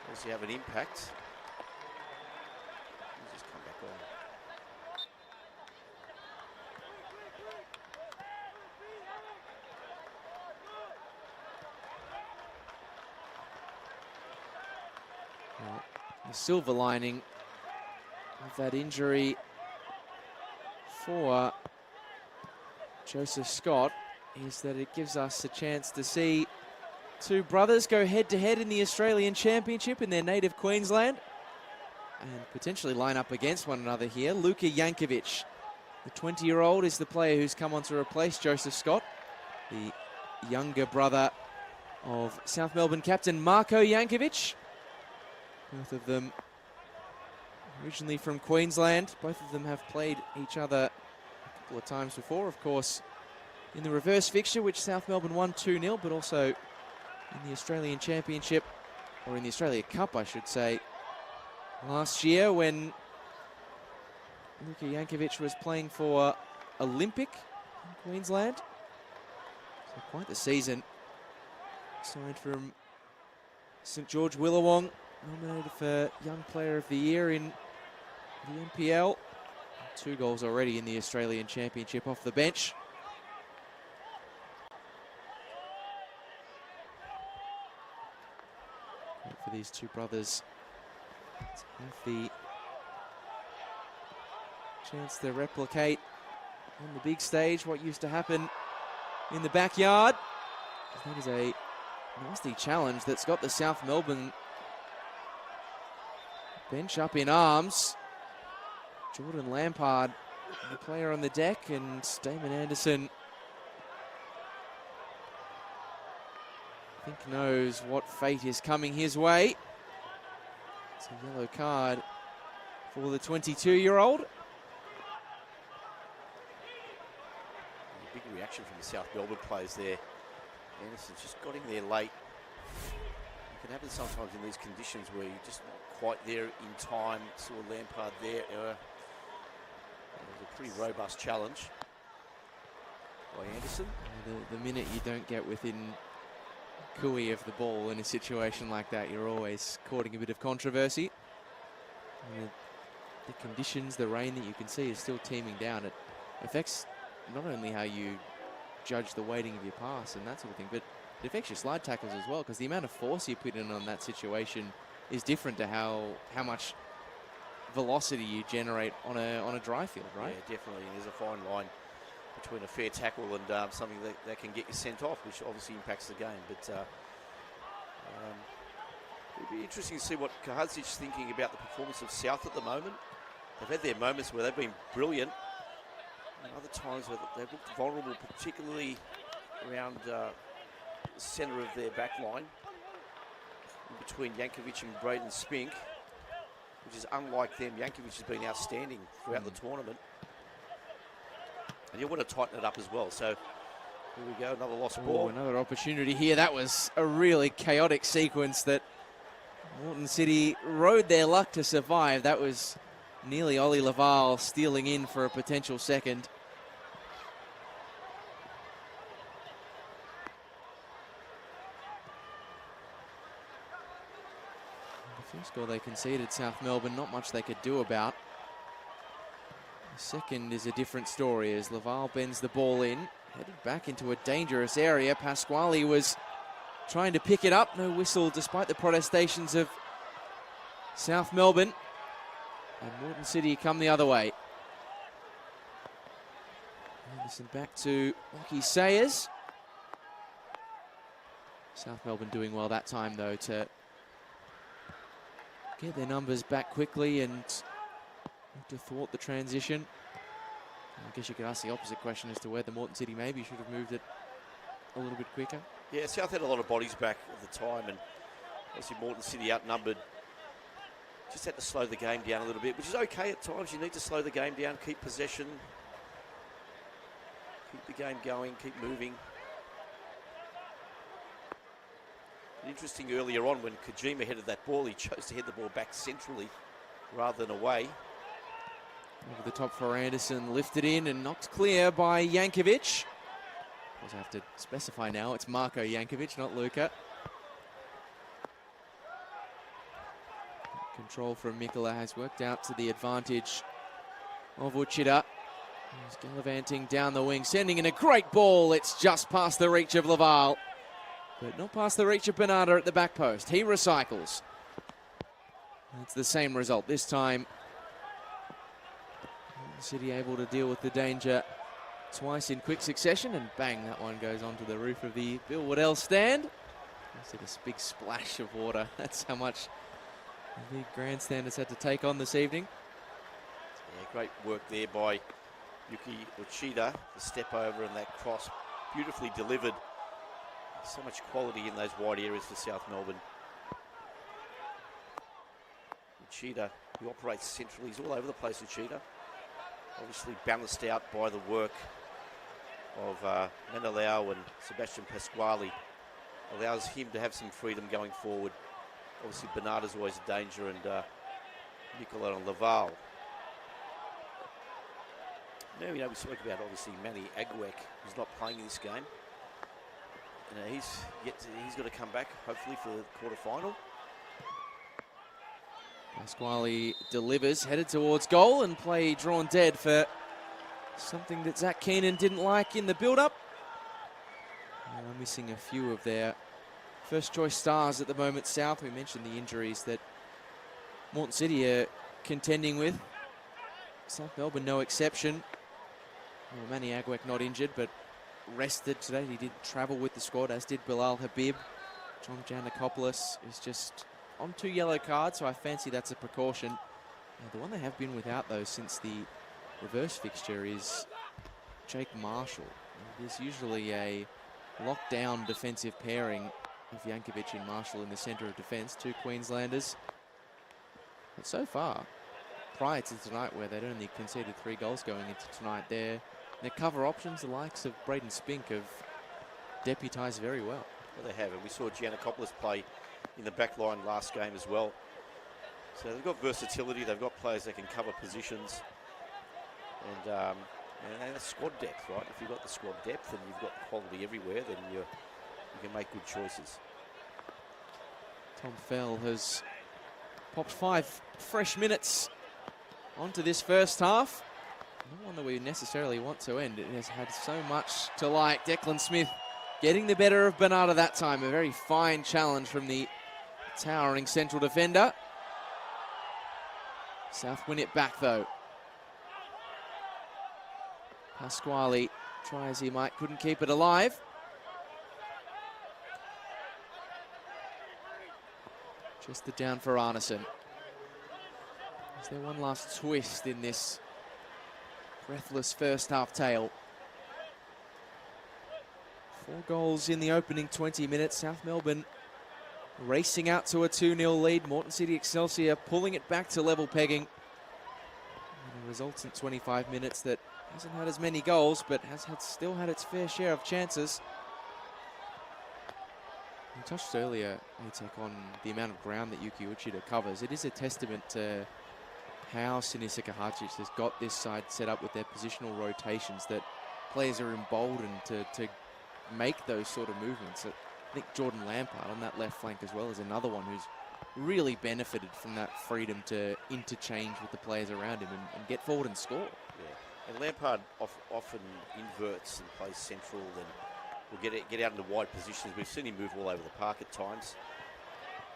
obviously have an impact. Let's just come back on. Well, the silver lining of that injury for Joseph Scott is that it gives us a chance to see two brothers go head-to-head in the Australian Championship in their native Queensland and potentially line up against one another here. Luka Jankovic, the 20-year-old, is the player who's come on to replace Joseph Scott, the younger brother of South Melbourne captain Marko Jankovic. Both of them originally from Queensland. Both of them have played each other a couple of times before, of course, in the reverse fixture, which South Melbourne won 2-0, but also in the Australian Championship, or in the Australia Cup, I should say, last year when Luka Jankovic was playing for Olympic in Queensland. So quite the season. Signed from St George Willawong, nominated for Young Player of the Year in the NPL. 2 goals already in the Australian Championship off the bench. For these two brothers to have the chance to replicate on the big stage what used to happen in the backyard. That is a nasty challenge that's got the South Melbourne bench up in arms. Jordan Lampard, the player on the deck, and Damon Anderson, I think, knows what fate is coming his way. It's a yellow card for the 22-year-old. Big reaction from the South Melbourne players there. Anderson's just got in there late. It can happen sometimes in these conditions where you're just not quite there in time. Saw Lampard there. It was a pretty robust challenge by Anderson. The minute you don't get within cooey of the ball in a situation like that, you're always courting a bit of controversy. And the conditions, the rain that you can see is still teeming down. It affects not only how you judge the weighting of your pass and that sort of thing, but it affects your slide tackles as well, because the amount of force you put in on that situation is different to how much velocity you generate on a dry field, right? Yeah, definitely. There's a fine line between a fair tackle and something that can get you sent off, which obviously impacts the game. But it'd be interesting to see what Kahadzic's thinking about the performance of South at the moment. They've had their moments where they've been brilliant, and other times where they've looked vulnerable, particularly around the centre of their back line, between Jankovic and Braden Spink, which is unlike them. Jankovic has been outstanding throughout the tournament. And you want to tighten it up as well. So here we go, another lost ball. Another opportunity here. That was a really chaotic sequence that Moreton City rode their luck to survive. That was nearly Ollie Laval stealing in for a potential second. The first goal they conceded, South Melbourne, not much they could do about. The second is a different story as Laval bends the ball in, headed back into a dangerous area. Pasquale was trying to pick it up. No whistle despite the protestations of South Melbourne. And Moreton City come the other way. Anderson back to Lockie Sayers. South Melbourne doing well that time, though, to get their numbers back quickly and to thwart the transition. I guess you could ask the opposite question as to whether Moreton City maybe should have moved it a little bit quicker. Yeah, South had a lot of bodies back at the time, and obviously Moreton City outnumbered. Just had to slow the game down a little bit, which is okay at times. You need to slow the game down, keep possession, keep the game going, keep moving. Interesting earlier on when Kojima headed that ball, he chose to head the ball back centrally rather than away. Over the top for Anderson, lifted in and knocked clear by Jankovic. Of course, I have to specify now, it's Marko Jankovic, not Luka. Control from Mikola has worked out to the advantage of Uchida. He's gallivanting down the wing, sending in a great ball. It's just past the reach of Laval, but not past the reach of Bernarda at the back post. He recycles. It's the same result this time. City able to deal with the danger twice in quick succession, and bang, that one goes onto the roof of the Bill Waddell stand. You see this big splash of water. That's how much the grandstanders had to take on this evening. Yeah, great work there by Yuki Uchida. The step over and that cross, beautifully delivered. So much quality in those wide areas for South Melbourne. Uchida, who operates centrally, he's all over the place, Uchida. Obviously balanced out by the work of Menelau and Sebastian Pasquale. Allows him to have some freedom going forward. Obviously Bernarda's always a danger, and Nicola and Laval. Now, we spoke about obviously Manny Agwek, who's not playing in this game. He's got to come back hopefully for the quarter-final. Pasquale delivers, headed towards goal, and play drawn dead for something that Zach Keenan didn't like in the build-up. Missing a few of their first-choice stars at the moment, South. We mentioned the injuries that Moreton City are contending with. South Melbourne, no exception. Well, Manny Agwek not injured, but rested today. He did travel with the squad, as did Bilal Habib. John Giannakopoulos is just on 2 yellow cards, so I fancy that's a precaution. The one they have been without, though, since the reverse fixture is Jake Marshall. There's usually a lockdown defensive pairing of Jankovic and Marshall in the centre of defence, 2 Queenslanders. But so far, prior to tonight, where they'd only conceded 3 goals going into tonight, their cover options, the likes of Braden Spink, have deputised very well. Well, they have, and we saw Giannakopoulos play in the back line last game as well. So they've got versatility, they've got players that can cover positions, and squad depth, right? If you've got the squad depth and you've got quality everywhere, then you can make good choices. Tom Fell has popped 5 fresh minutes onto this first half. Not one that we necessarily want to end. It has had so much to like. Declan Smith getting the better of Bernardo that time. A very fine challenge from the towering central defender. South win it back though. Pasquale try as he might, couldn't keep it alive. Just the down for Arneson. Is there one last twist in this breathless first half tale? 4 goals in the opening 20 minutes. South Melbourne racing out to a 2-0 lead. Moreton City Excelsior pulling it back to level pegging. And a resultant 25 minutes that hasn't had as many goals, but has still had its fair share of chances. We touched earlier, Atek, on the amount of ground that Yuki Uchida covers. It is a testament to how Sinisa Kahacic has got this side set up with their positional rotations, that players are emboldened to make those sort of movements. I think Jordan Lampard on that left flank as well is another one who's really benefited from that freedom to interchange with the players around him and get forward and score. Yeah, and Lampard often inverts and plays central, then will get out into wide positions. We've seen him move all over the park at times.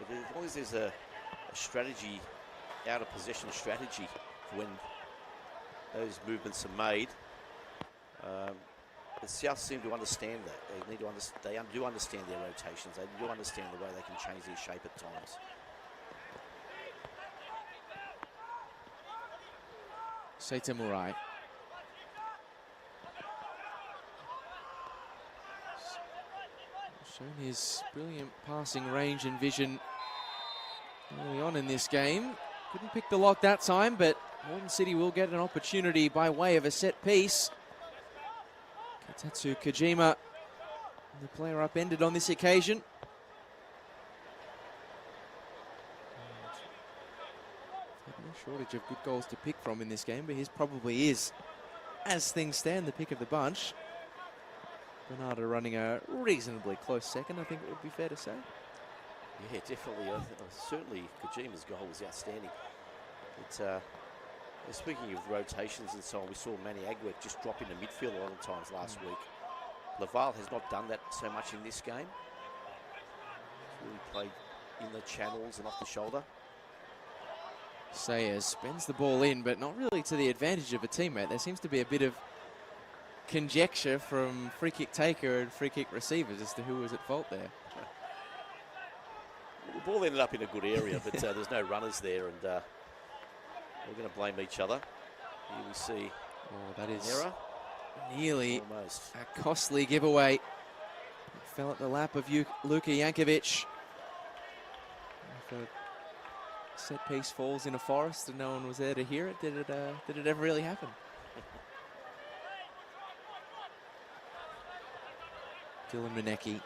But as long as there's a strategy, out of possession strategy, for when those movements are made, the South seem to understand that. They do understand their rotations. They do understand the way they can change their shape at times. Seita Murai. Shown his brilliant passing range and vision early on in this game. Couldn't pick the lock that time, but Moreton City will get an opportunity by way of a set piece. Katatsu Kojima, the player upended on this occasion. No shortage of good goals to pick from in this game, but his probably is, as things stand, the pick of the bunch. Bernardo running a reasonably close second, I think it would be fair to say. Yeah, definitely. Certainly, Kojima's goal was outstanding. Speaking of rotations and so on, we saw Manny Agworth just drop into midfield a lot of times last week. Laval has not done that so much in this game. He's really played in the channels and off the shoulder. Sayers spins the ball in, but not really to the advantage of a teammate. There seems to be a bit of conjecture from free kick taker and free kick receivers as to who was at fault there. The ball ended up in a good area, but there's no runners there, and we're going to blame each other. Here we see that is an error. Nearly Almost a costly giveaway. It fell at the lap of Luka Jankovic. If a set piece falls in a forest and no one was there to hear it, did it ever really happen? Dylan Manecki.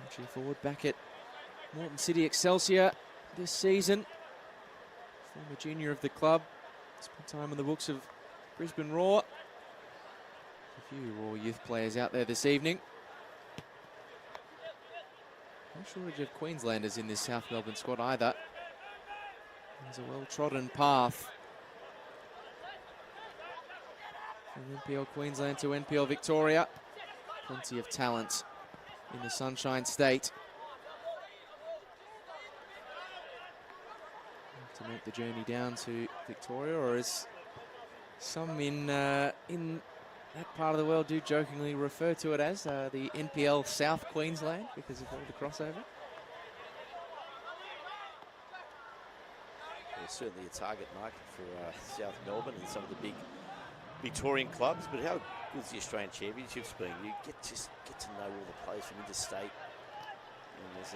Marching forward back at Moreton City Excelsior this season. Former junior of the club. Spent time on the books of Brisbane Roar. A few Roar youth players out there this evening. No shortage of Queenslanders in this South Melbourne squad either. There's a well-trodden path from NPL Queensland to NPL Victoria. Plenty of talent in the Sunshine State. To make the journey down to Victoria, or as some in that part of the world do jokingly refer to it as, the NPL South Queensland, because of all the crossover. There's certainly a target market for South Melbourne and some of the big Victorian clubs, but how good's the Australian Championships been? You get to know all the players from interstate, and there's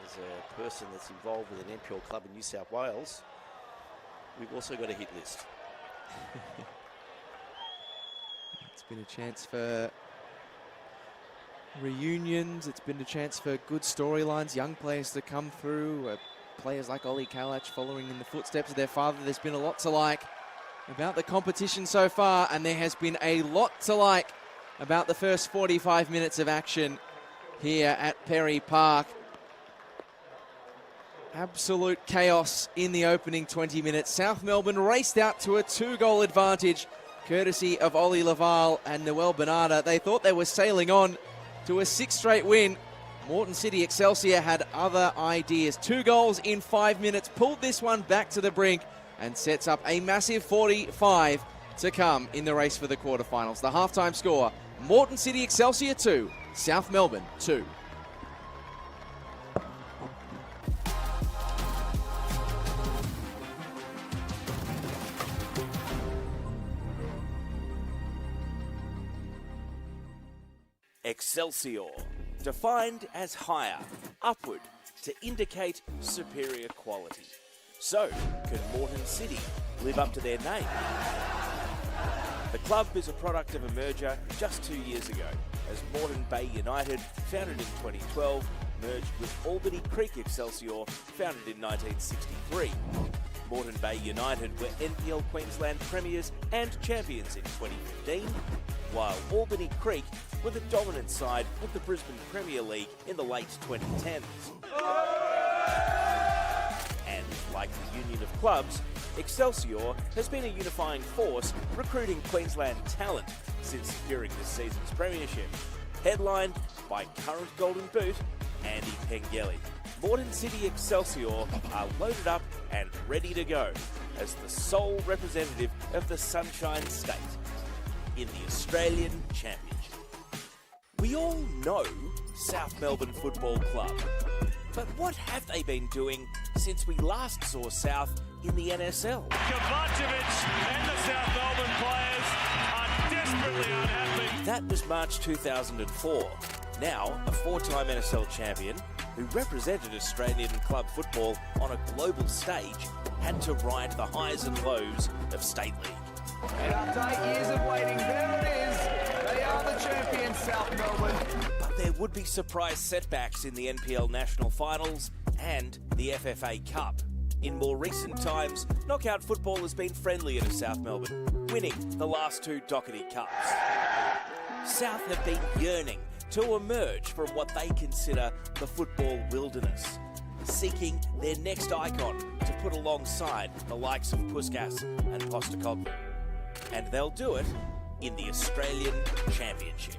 as a person that's involved with an NPL club in New South Wales, we've also got a hit list. It's been a chance for reunions. It's been a chance for good storylines, young players to come through. Players like Ollie Kalach following in the footsteps of their father. There's been a lot to like about the competition so far, and there has been a lot to like about the first 45 minutes of action here at Perry Park. Absolute chaos in the opening 20 minutes. South Melbourne raced out to a 2-goal advantage, courtesy of Ollie Laval and Noel Bernarda. They thought they were sailing on to a 6th straight win. Moreton City Excelsior had other ideas. 2 goals in 5 minutes, pulled this one back to the brink and sets up a massive 45 to come in the race for the quarterfinals. The halftime score, Moreton City Excelsior 2, South Melbourne 2. Excelsior, defined as higher, upward, to indicate superior quality. So, can Moreton City live up to their name? The club is a product of a merger just 2 years ago, as Moreton Bay United, founded in 2012, merged with Albany Creek Excelsior, founded in 1963. Moreton Bay United were NPL Queensland premiers and champions in 2015, while Albany Creek were the dominant side of the Brisbane Premier League in the late 2010s. And like the Union of Clubs, Excelsior has been a unifying force recruiting Queensland talent since securing this season's premiership. Headlined by current Golden Boot, Andy Pengelly. Moreton City Excelsior are loaded up and ready to go as the sole representative of the Sunshine State in the Australian Championship. We all know South Melbourne Football Club, but what have they been doing since we last saw South in the NSL? Kovacevic and the South Melbourne players are desperately unhappy. That was March 2004. Now, a 4-time NSL champion who represented Australian club football on a global stage had to ride the highs and lows of State League. And after 8 years of waiting, there it is. They are the champions, South Melbourne. But there would be surprise setbacks in the NPL National Finals and the FFA Cup. In more recent times, knockout football has been friendlier to South Melbourne, winning the last 2 Doherty Cups. South have been yearning to emerge from what they consider the football wilderness, seeking their next icon to put alongside the likes of Puskas and Postecoglou. And they'll do it in the Australian Championship.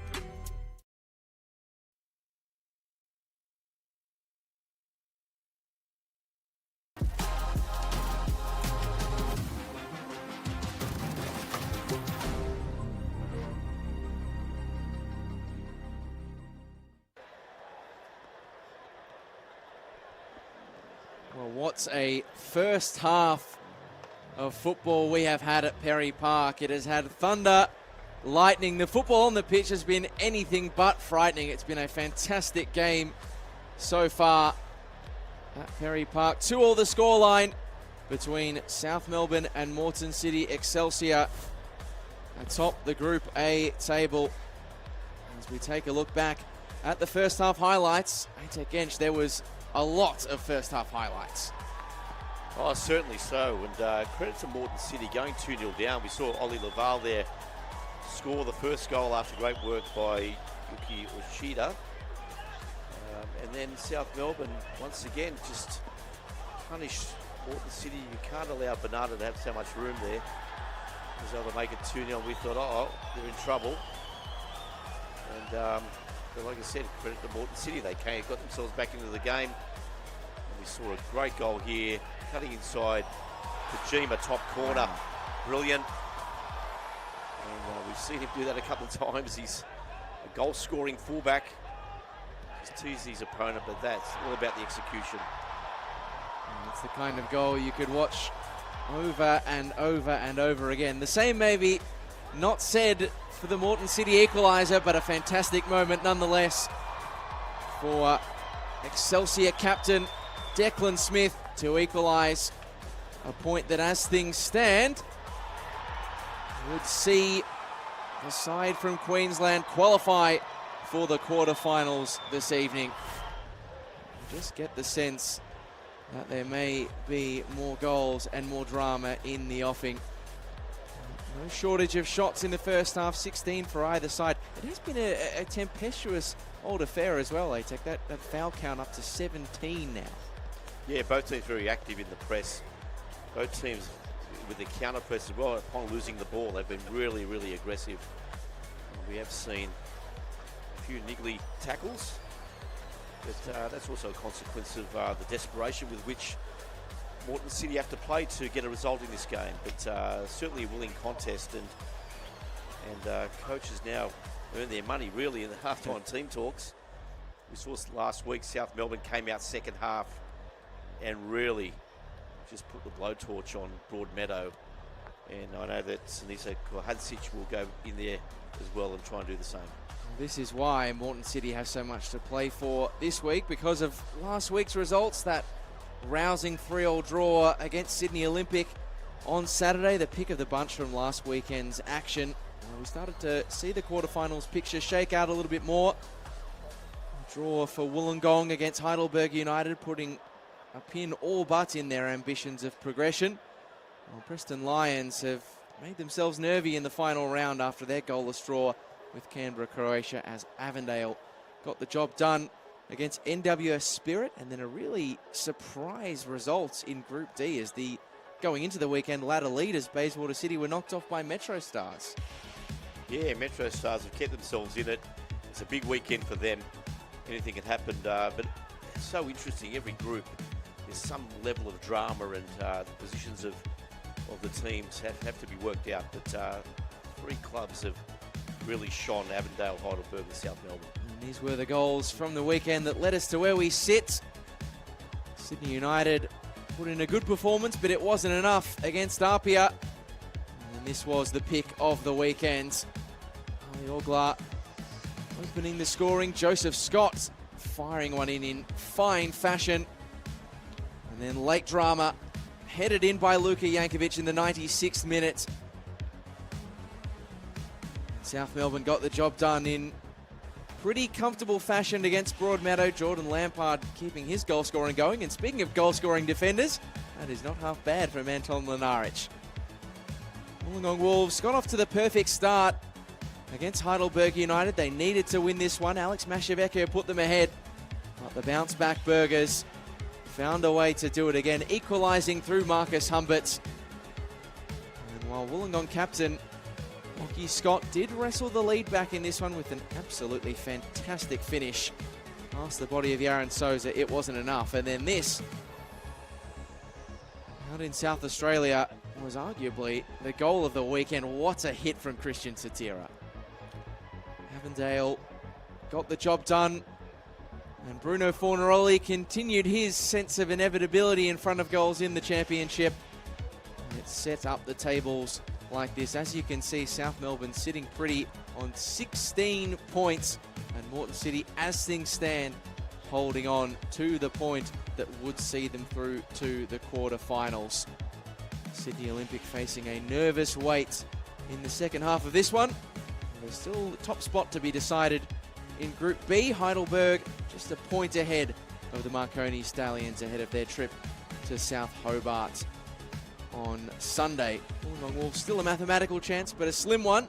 Well, what a first half of football we have had at Perry Park. It has had thunder, lightning. The football on the pitch has been anything but frightening. It's been a fantastic game so far at Perry Park. 2-2 the scoreline between South Melbourne and Moreton City Excelsior atop the Group A table. As we take a look back at the first half highlights, Aitek Gench, there was a lot of first half highlights. Oh, certainly so. And credit to Moreton City going 2-0 down. We saw Ollie Laval there score the first goal after great work by Yuki Oshida. And then South Melbourne, once again, just punished Moreton City. You can't allow Bernardo to have so much room there. He was able to make it 2-0. We thought, oh, they're in trouble. And but like I said, credit to Moreton City. They got themselves back into the game. And we saw a great goal here, cutting inside Kojima, top corner. Brilliant. And we've seen him do that a couple of times. He's a goal-scoring fullback. Just tease his opponent, but that's all about the execution. And it's the kind of goal you could watch over and over and over again. The same maybe not said for the Moreton City equaliser, but a fantastic moment nonetheless for Excelsior captain Declan Smith to equalise. A point that, as things stand, would see the side from Queensland qualify for the quarterfinals this evening. Just get the sense that there may be more goals and more drama in the offing. No shortage of shots in the first half, 16 for either side. It has been a tempestuous old affair as well, take that foul count up to 17 now. Yeah, both teams very active in the press. Both teams with the counter press as well. Upon losing the ball, they've been really, really aggressive. We have seen a few niggly tackles, but that's also a consequence of the desperation with which Moreton City have to play to get a result in this game. But certainly a willing contest, and coaches now earn their money really in the halftime team talks. We saw last week South Melbourne came out second half and really just put the blowtorch on Broadmeadow. And I know that Sinisa Kohadzic will go in there as well and try and do the same. This is why Moreton City has so much to play for this week, because of last week's results, that rousing 3-3 draw against Sydney Olympic on Saturday, the pick of the bunch from last weekend's action. We started to see the quarterfinals picture shake out a little bit more. Draw for Wollongong against Heidelberg United, putting a pin all but in their ambitions of progression. Well, Preston Lions have made themselves nervy in the final round after their goalless draw with Canberra, Croatia, as Avondale got the job done against NWS Spirit, and then a really surprise result in Group D as the going into the weekend ladder leaders, Bayswater City, were knocked off by Metro Stars. Yeah, Metro Stars have kept themselves in it. It's a big weekend for them. Anything can happen, but it's so interesting. Every group, there's some level of drama, and the positions of the teams have to be worked out. But three clubs have really shone: Avondale, Heidelberg and South Melbourne. And these were the goals from the weekend that led us to where we sit. Sydney United put in a good performance, but it wasn't enough against Apia. And this was the pick of the weekend. Ali Oglar opening the scoring. Joseph Scott firing one in fine fashion. And then late drama, headed in by Luka Jankovic in the 96th minute. South Melbourne got the job done in pretty comfortable fashion against Broadmeadow. Jordan Lampard keeping his goal scoring going. And speaking of goal scoring defenders, that is not half bad from Anton Lenaric. Wollongong Wolves got off to the perfect start against Heidelberg United. They needed to win this one. Alex Mashavecchio put them ahead, but the bounce back Burgers found a way to do it again, equalising through Marcus Humbert. And while Wollongong captain Lockie Scott did wrestle the lead back in this one with an absolutely fantastic finish past the body of Yaron Souza, it wasn't enough. And then this, out in South Australia, was arguably the goal of the weekend. What a hit from Christian Satira. Avondale got the job done, and Bruno Fornaroli continued his sense of inevitability in front of goals in the championship. And it set up the tables like this. As you can see, South Melbourne sitting pretty on 16 points, and Moreton City, as things stand, holding on to the point that would see them through to the quarterfinals. Sydney Olympic facing a nervous wait in the second half of this one. There's still the top spot to be decided in Group B. Heidelberg just a point ahead of the Marconi Stallions ahead of their trip to South Hobart on Sunday. Wollongong Wolves still a mathematical chance, but a slim one.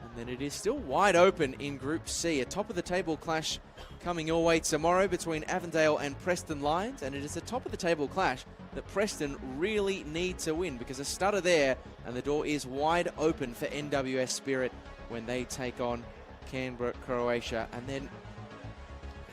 And then it is still wide open in Group C. A top-of-the-table clash coming your way tomorrow between Avondale and Preston Lions, and it is a top-of-the-table clash that Preston really need to win, because a stutter there and the door is wide open for NWS Spirit when they take on Canberra, Croatia. And then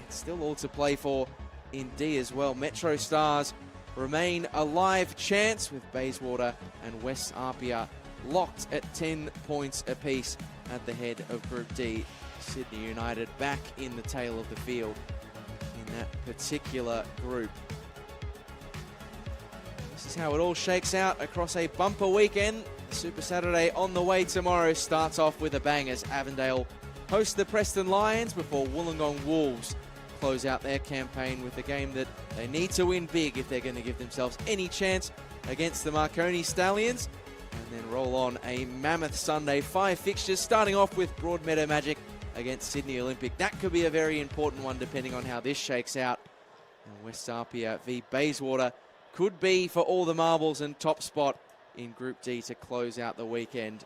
it's still all to play for in D as well. Metro Stars remain a live chance, with Bayswater and West Apia locked at 10 points apiece at the head of Group D. Sydney United back in the tail of the field in that particular group. This is how it all shakes out across a bumper weekend. Super Saturday on the way tomorrow starts off with a bang as Avondale host the Preston Lions before Wollongong Wolves close out their campaign with a game that they need to win big if they're going to give themselves any chance against the Marconi Stallions. And then roll on a mammoth Sunday. 5 fixtures, starting off with Broadmeadow Magic against Sydney Olympic. That could be a very important one depending on how this shakes out. And West Apia v Bayswater could be for all the marbles and top spot in Group D to close out the weekend,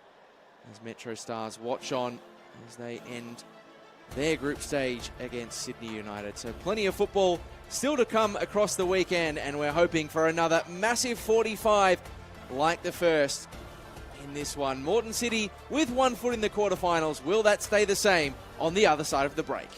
as Metro Stars watch on as they end their group stage against Sydney United. So plenty of football still to come across the weekend, and we're hoping for another massive 45 like the first in this one. Moreton City with 1 foot in the quarterfinals. Will that stay the same on the other side of the break?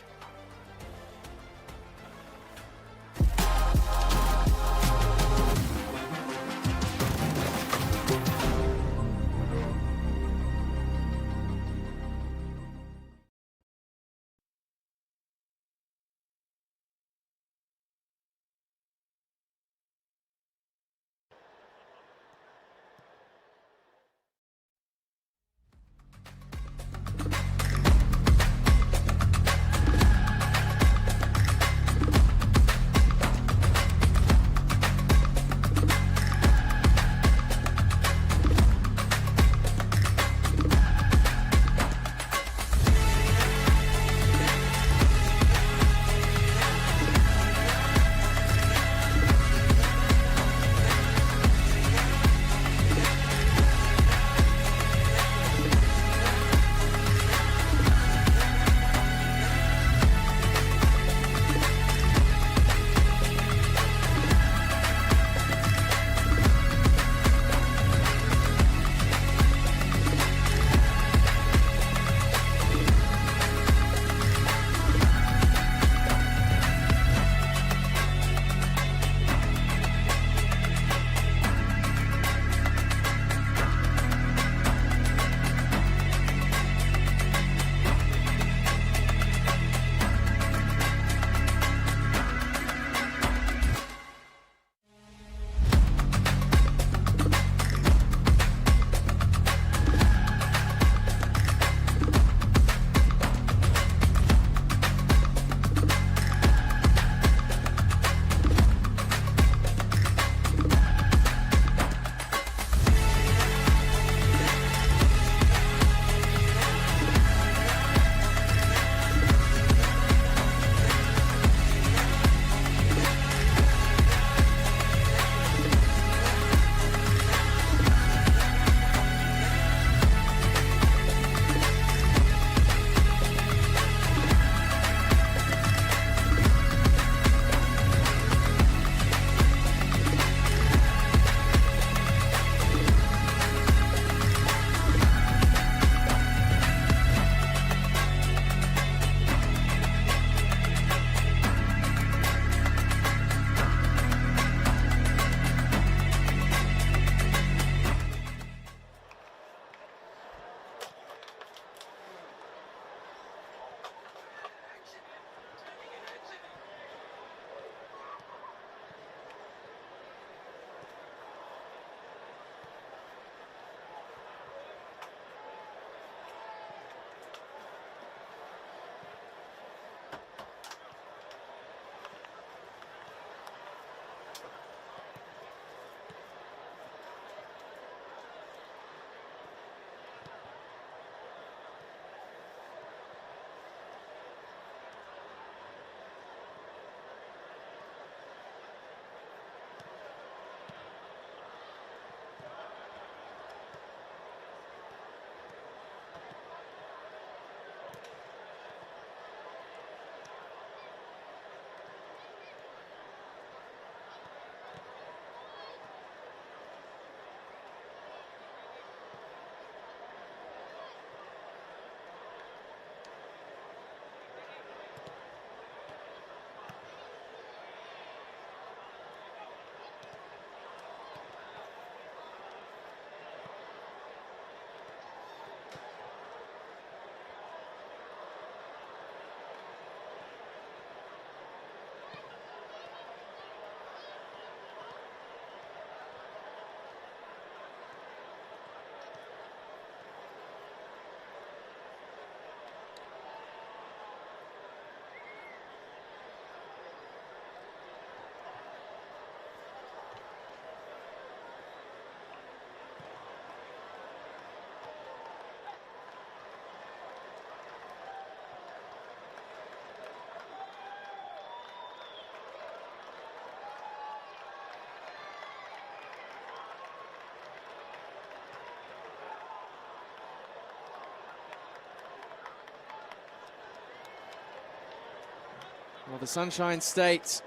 Well, the Sunshine State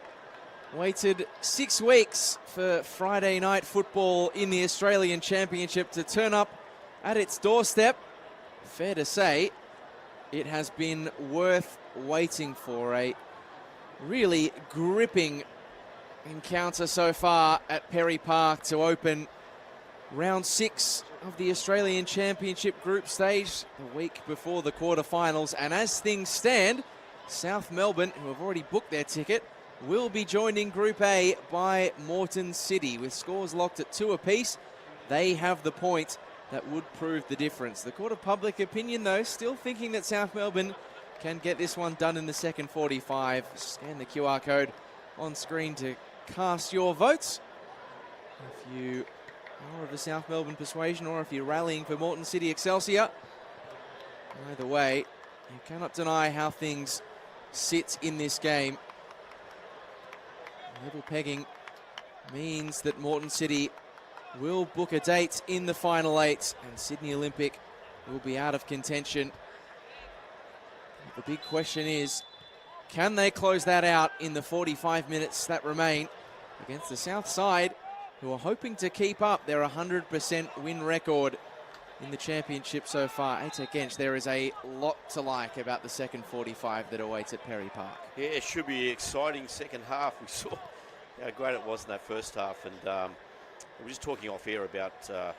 waited 6 weeks for Friday night football in the Australian Championship to turn up at its doorstep. Fair to say, it has been worth waiting for. A really gripping encounter so far at Perry Park to open round 6 of the Australian Championship group stage the week before the quarterfinals. And as things stand, South Melbourne, who have already booked their ticket, will be joined in Group A by Moreton City. With scores locked at 2 apiece, they have the point that would prove the difference. The court of public opinion, though, still thinking that South Melbourne can get this one done in the second 45. Scan the QR code on screen to cast your votes. If you are of the South Melbourne persuasion or if you're rallying for Moreton City Excelsior, either way, you cannot deny how things sit in this game. Level pegging means that Moreton City will book a date in the final 8 and Sydney Olympic will be out of contention. The big question is, can they close that out in the 45 minutes that remain against the South Side, who are hoping to keep up their 100% win record in the championship so far? Aitek Gench, there is a lot to like about the second 45 that awaits at Perry Park. Yeah, it should be an exciting second half. We saw how great it was in that first half, and we were just talking off air about the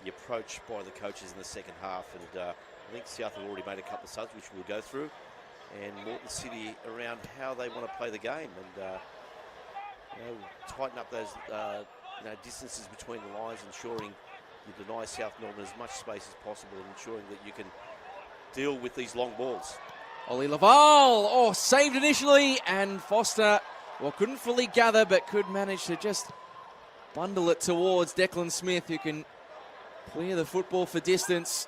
approach by the coaches in the second half, and I think South have already made a couple of subs, which we'll go through, and Moreton City around how they want to play the game, and tighten up those distances between the lines, ensuring you deny South Melbourne as much space as possible, and ensuring that you can deal with these long balls. Ollie Laval, saved initially, and Foster, couldn't fully gather, but could manage to just bundle it towards Declan Smith, who can clear the football for distance.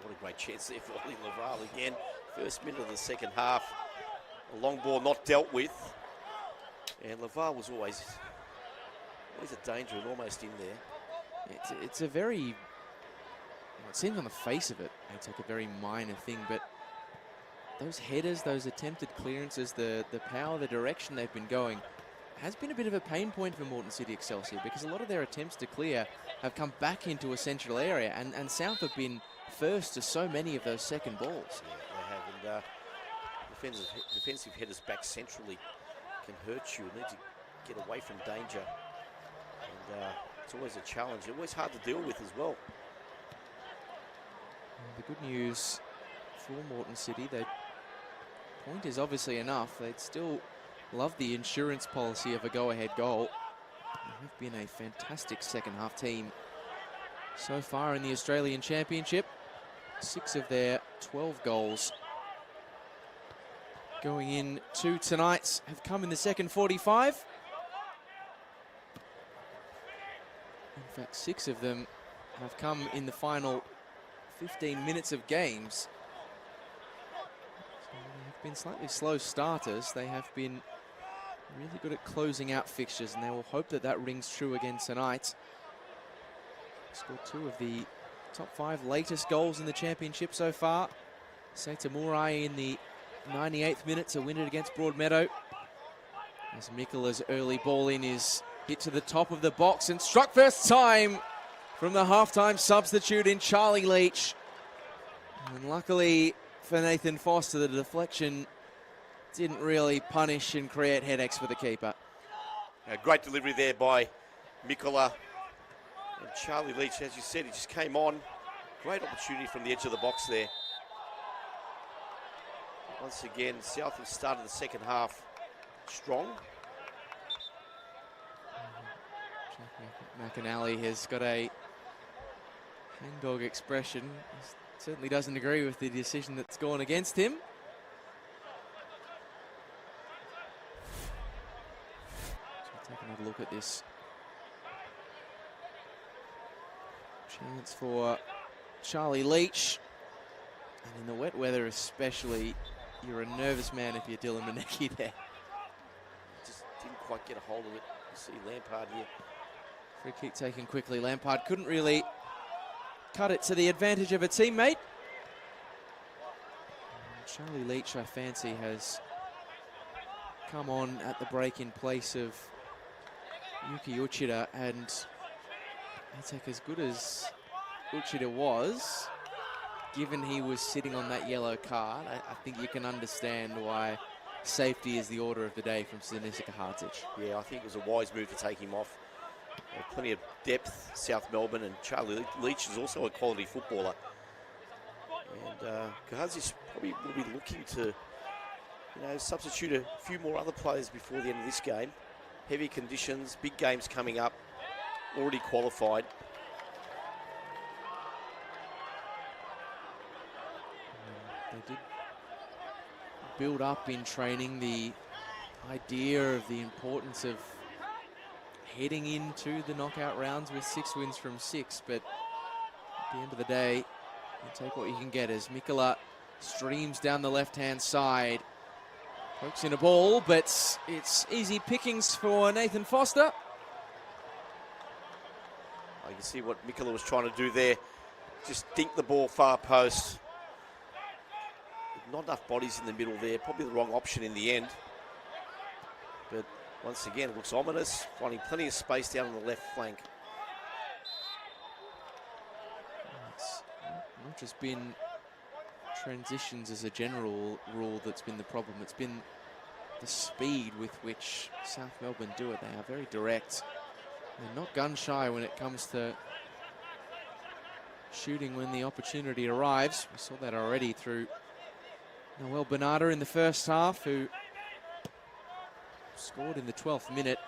What a great chance there for Ollie Laval again. First minute of the second half. A long ball not dealt with. And Laval was always a danger and almost in there. It's a very, it seems on the face of it, it's like a very minor thing, but those headers, those attempted clearances, the power, the direction they've been going has been a bit of a pain point for Moreton City Excelsior, because a lot of their attempts to clear have come back into a central area, and South have been first to so many of those second balls. Yeah, they have, and defensive headers back centrally can hurt you. You need to get away from danger, and it's always a challenge. It's always hard to deal with as well. The good news for Moreton City, the point is obviously enough. They'd still love the insurance policy of a go-ahead goal. They have been a fantastic second half team so far in the Australian Championship. 6 of their 12 goals going in to tonight have come in the second 45. In fact, 6 of them have come in the final 15 minutes of games. So they have been slightly slow starters. They have been really good at closing out fixtures, and they will hope that that rings true again tonight. Scored 2 of the top 5 latest goals in the championship so far. Seita Murai in the 98th minute to win it against Broadmeadow, as Mikola's early ball in is hit to the top of the box and struck first time from the halftime substitute in Charlie Leach. And luckily for Nathan Foster, the deflection didn't really punish and create headaches for the keeper. A great delivery there by Mikola. And Charlie Leach, as you said, he just came on. Great opportunity from the edge of the box there. Once again, South have started the second half strong. McAnally has got a hangdog expression. He certainly doesn't agree with the decision that's gone against him. So take another look at this. Chance for Charlie Leach. And in the wet weather especially, you're a nervous man if you're Dylan Manecki there. Just didn't quite get a hold of it. You see Lampard here. Free kick taken quickly. Lampard couldn't really cut it to the advantage of a teammate. Charlie Leach, I fancy, has come on at the break in place of Yuki Uchida, and I think as good as Uchida was, given he was sitting on that yellow card, I think you can understand why safety is the order of the day from Sinisa Kahardzic. Yeah, I think it was a wise move to take him off. Plenty of depth, South Melbourne, and Charlie Leach is also a quality footballer. And Kahardzic probably will be looking to, substitute a few more other players before the end of this game. Heavy conditions, big games coming up, already qualified. They did build up in training the idea of the importance of heading into the knockout rounds with 6 wins from 6, but at the end of the day, you take what you can get as Mikola streams down the left-hand side. Pokes in a ball, but it's easy pickings for Nathan Foster. You can see what Mikola was trying to do there. Just dink the ball far post. Not enough bodies in the middle there. Probably the wrong option in the end. But once again, it looks ominous. Finding plenty of space down on the left flank. It's not just been transitions as a general rule that's been the problem. It's been the speed with which South Melbourne do it. They are very direct. They're not gun shy when it comes to shooting when the opportunity arrives. We saw that already through Noel Bernardo in the first half, who scored in the 12th minute,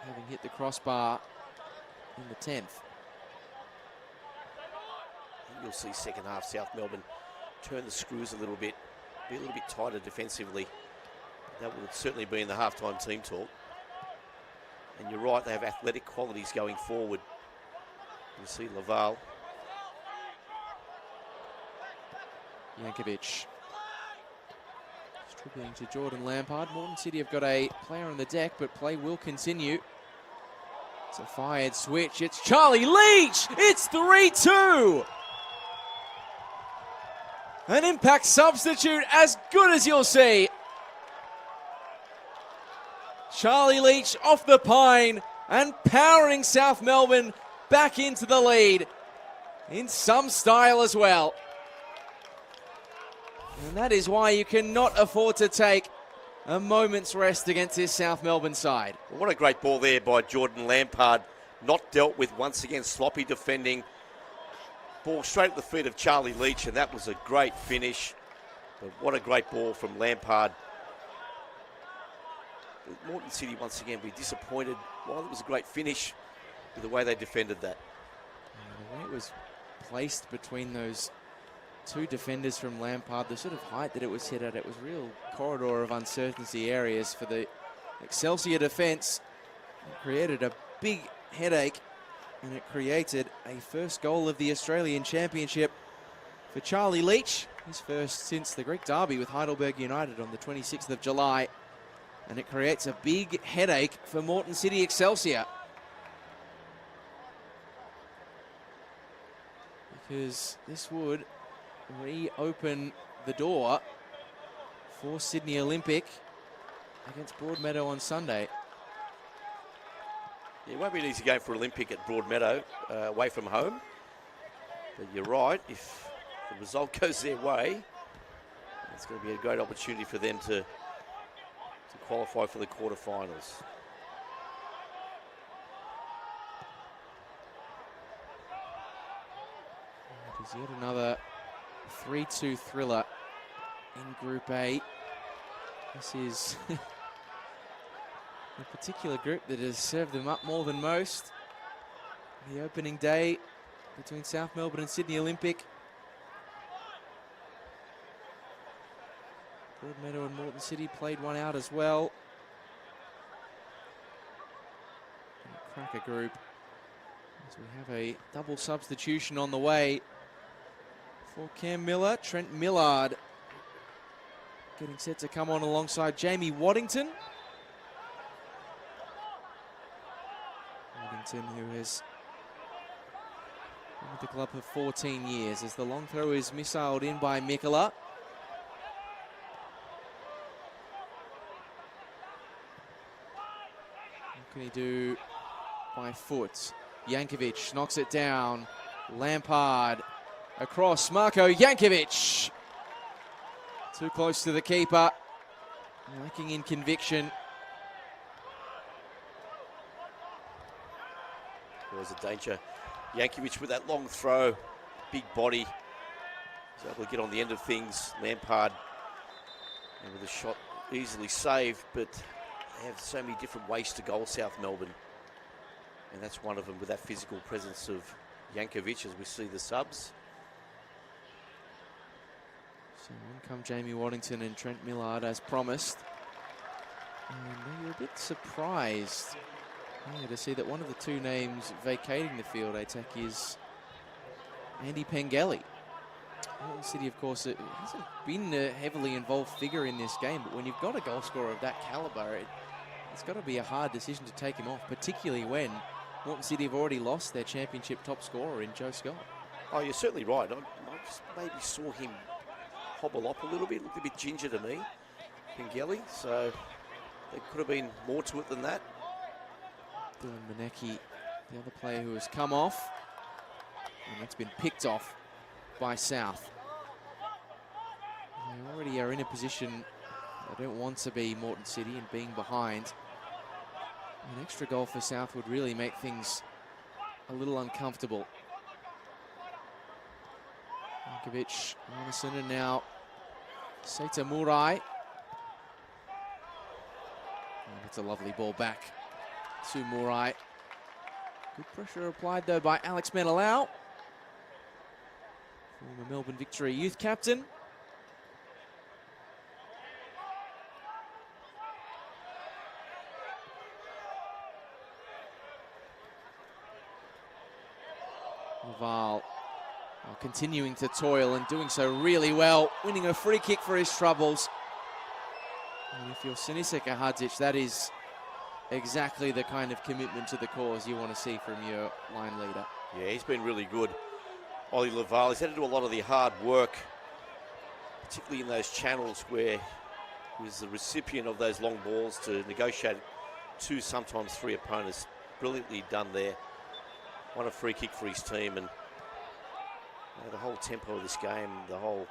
having hit the crossbar in the 10th. You'll see second half South Melbourne turn the screws a little bit, be a little bit tighter defensively. That would certainly be in the halftime team talk. And you're right, they have athletic qualities going forward. You see Laval. Jankovic dribbling to Jordan Lampard. Moreton City have got a player on the deck, but play will continue. It's a fired switch. It's Charlie Leach. It's 3-2. An impact substitute as good as you'll see. Charlie Leach off the pine and powering South Melbourne back into the lead in some style as well. And that is why you cannot afford to take a moment's rest against this South Melbourne side. What a great ball there by Jordan Lampard. Not dealt with once again, sloppy defending. Ball straight at the feet of Charlie Leach, and that was a great finish. But what a great ball from Lampard. Moreton City once again be disappointed. While it was a great finish with the way they defended that. The way it was placed between those two defenders from Lampard, the sort of height that it was hit at, it was real corridor of uncertainty areas for the Excelsior defence. It created a big headache, and it created a first goal of the Australian Championship for Charlie Leach, his first since the Greek derby with Heidelberg United on the 26th of July. And it creates a big headache for Moreton City Excelsior, because this would reopen the door for Sydney Olympic against Broadmeadow on Sunday. Yeah, it won't be an easy game for Olympic at Broadmeadow, away from home. But you're right, if the result goes their way, it's going to be a great opportunity for them to qualify for the quarterfinals. It is yet another 3-2 thriller in Group A. This is a particular group that has served them up more than most. The opening day between South Melbourne and Sydney Olympic. Broadmeadow and Moreton City played one out as well. And a cracker group, as we have a double substitution on the way for Cam Miller. Trent Millard getting set to come on alongside Jamie Waddington. Waddington, who has been with the club for 14 years, as the long throw is missiled in by Mikola. can he do by foot? Jankovic knocks it down. Lampard across. Marko Jankovic. Too close to the keeper. Lacking in conviction. There was a danger. Jankovic with that long throw, big body. He's able to get on the end of things. Lampard, and with a shot easily saved, but they have so many different ways to goal, South Melbourne. And that's one of them, with that physical presence of Jankovic as we see the subs. So in come Jamie Waddington and Trent Millard as promised. And you're a bit surprised to see that one of the two names vacating the field, I take, is Andy Pengelly. Moreton City, of course, it hasn't been a heavily involved figure in this game, but when you've got a goal scorer of that calibre, it's got to be a hard decision to take him off, particularly when Moreton City have already lost their championship top scorer in Joe Scott. Oh, you're certainly right. I just maybe saw him hobble up a little bit, looked a bit ginger to me, Pengelly, so there could have been more to it than that. Dylan Manecki, the other player who has come off, and that's been picked off by South. They already are in a position they don't want to be, Moreton City, and being behind. An extra goal for South would really make things a little uncomfortable. Jankovic, Arneson, and now Seita Murai. Oh, that's a lovely ball back to Murai. Good pressure applied though by Alex Menelau, former Melbourne Victory youth captain. Laval continuing to toil and doing so really well, winning a free kick for his troubles. And if you're Sinisa Hadzic, that is exactly the kind of commitment to the cause you want to see from your line leader. Yeah, he's been really good. Ollie Laval, he's had to do a lot of the hard work, particularly in those channels where he was the recipient of those long balls to negotiate 2, sometimes 3 opponents. Brilliantly done there. Won a free kick for his team, and the whole tempo of this game, the whole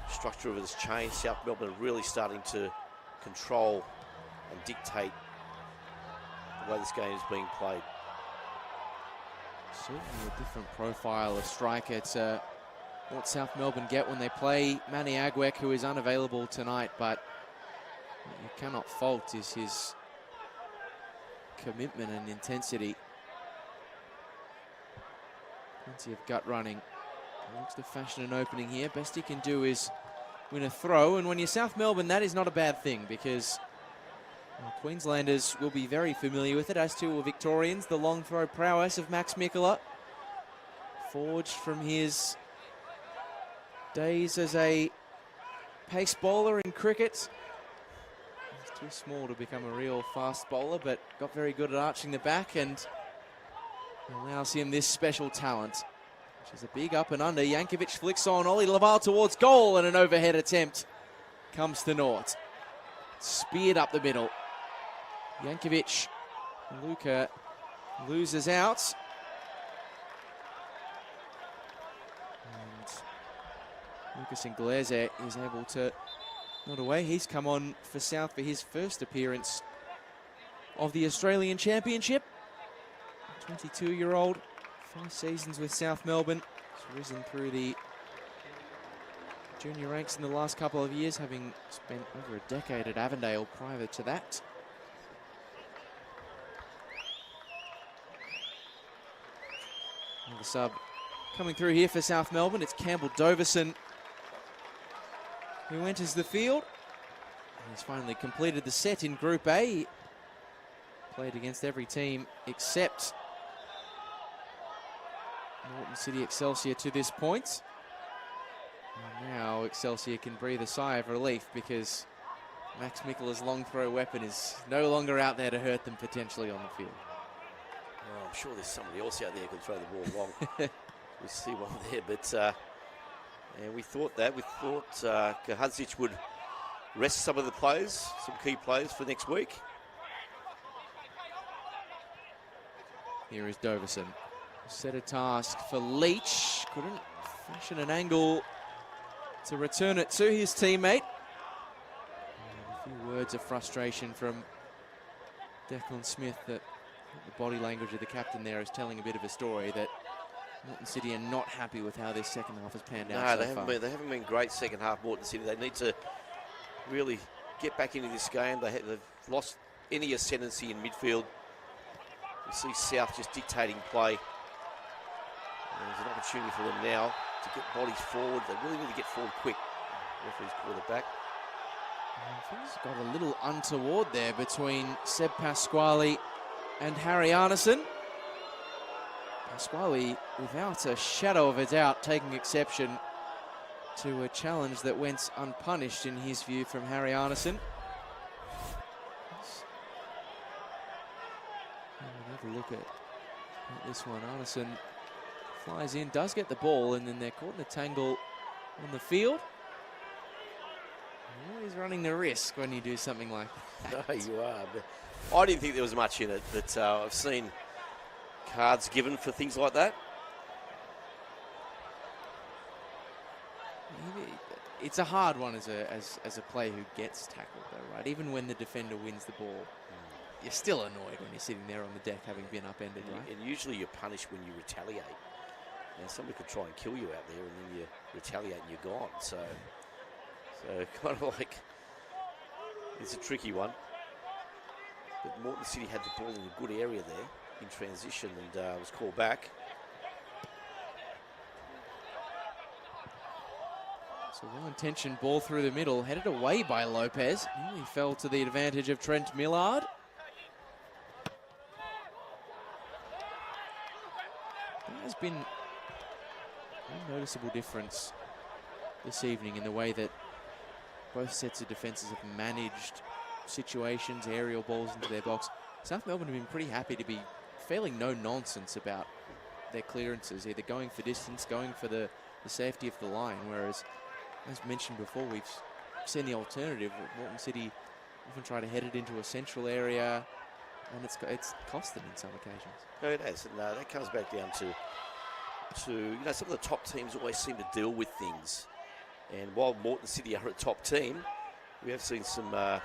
structure of it has changed. South Melbourne really starting to control and dictate the way this game is being played. Certainly a different profile of striker to what South Melbourne get when they play Manny Agwek, who is unavailable tonight, but what you cannot fault is his commitment and intensity. Plenty of gut running. He looks to fashion an opening here. Best he can do is win a throw, and when you're South Melbourne, that is not a bad thing, because Queenslanders will be very familiar with it, as too will Victorians. The long throw prowess of Max Mikula, forged from his days as a pace bowler in cricket. He's too small to become a real fast bowler, but got very good at arching the back, and allows him this special talent, which is a big up and under. Jankovic flicks on. Ollie Laval towards goal, and an overhead attempt comes to naught. Speared up the middle. Jankovic, Luca loses out. And Lucas Inglese is able to nod away. He's come on for South for his first appearance of the Australian Championship. 22-year-old, 5 seasons with South Melbourne. He's risen through the junior ranks in the last couple of years, having spent over a decade at Avondale prior to that. Another sub coming through here for South Melbourne. It's Campbell Doverson who enters the field. He's finally completed the set in Group A. Played against every team except Moreton City Excelsior to this point. And now Excelsior can breathe a sigh of relief, because Max Mikula's long throw weapon is no longer out there to hurt them potentially on the field. Oh, I'm sure there's somebody else out there who can throw the ball long. We see one there, but and we thought Kahadzic would rest some of the players, some key players for next week. Here is Doverson. Set a task for Leach. Couldn't fashion an angle to return it to his teammate. And a few words of frustration from Declan Smith that the body language of the captain there is telling a bit of a story that Moreton City are not happy with how this second half has panned out so far. They haven't been great second half, Moreton City. They need to really get back into this game. They've lost any ascendancy in midfield. You see South just dictating play. There's an opportunity for them now to get bodies forward. They really need to get forward quick. Referee's called it back. Things got a little untoward there between Seb Pasquale and Harry Arneson. Pasquale, without a shadow of a doubt, taking exception to a challenge that went unpunished in his view from Harry Arneson. Have a look at this one. Arneson flies in, does get the ball, and then they're caught in a tangle on the field. Always running the risk when you do something like that. No, you are. But I didn't think there was much in it, but I've seen cards given for things like that. It's a hard one as a player who gets tackled, though, right? Even when the defender wins the ball, you're still annoyed when you're sitting there on the deck having been upended, right? And usually you're punished when you retaliate. Now, somebody could try and kill you out there, and then you retaliate and you're gone. So kind of like, it's a tricky one. But Moreton City had the ball in a good area there in transition and was called back. So well-intentioned ball through the middle, headed away by Lopez. Nearly fell to the advantage of Trent Millard. There has been a noticeable difference this evening in the way that both sets of defences have managed situations, aerial balls into their box. South Melbourne have been pretty happy to be fairly no-nonsense about their clearances, either going for distance, going for the safety of the line, whereas, as mentioned before, we've seen the alternative. Moreton City often try to head it into a central area, and it's cost them in some occasions. No, it has, and that comes back down to you know, some of the top teams always seem to deal with things. And while Moreton City are a top team, we have seen some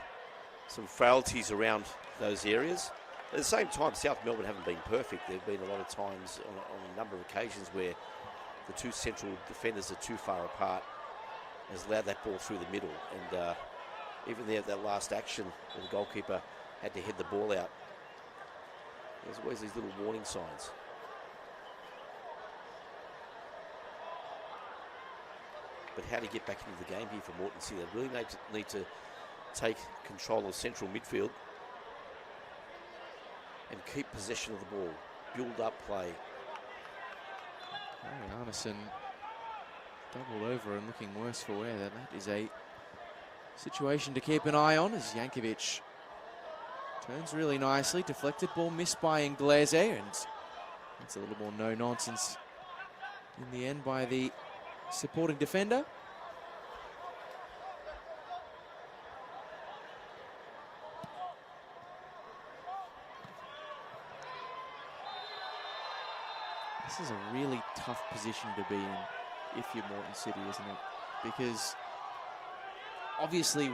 frailties around those areas. At the same time, South Melbourne haven't been perfect. There have been a lot of times on a number of occasions where the two central defenders are too far apart, has allowed that ball through the middle. And even there, that last action where the goalkeeper had to head the ball out, there's always these little warning signs. But how to get back into the game here for Moreton City? They really need to take control of central midfield and keep possession of the ball, build up play. Harry Arneson doubled over and looking worse for wear. That is a situation to keep an eye on as Jankovic turns really nicely. Deflected ball missed by Inglese, and it's a little more no-nonsense in the end by the supporting defender. This is a really tough position to be in if you're Moreton City, isn't it? Because obviously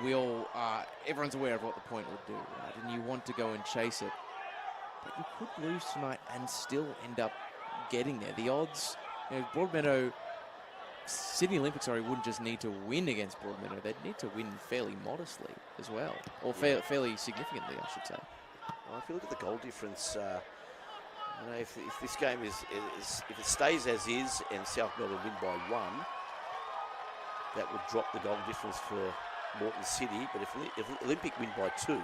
everyone's aware of what the point would do, right? And you want to go and chase it. But you could lose tonight and still end up getting there. The odds, you know, Broadmeadow, Sydney Olympics, wouldn't just need to win against Broadmeadow. They'd need to win fairly modestly as well, or fairly significantly, I should say. Well, if you look at the goal difference, you know, if this game if it stays as is and South Melbourne win by 1, that would drop the goal difference for Moreton City. But if Olympic win by 2,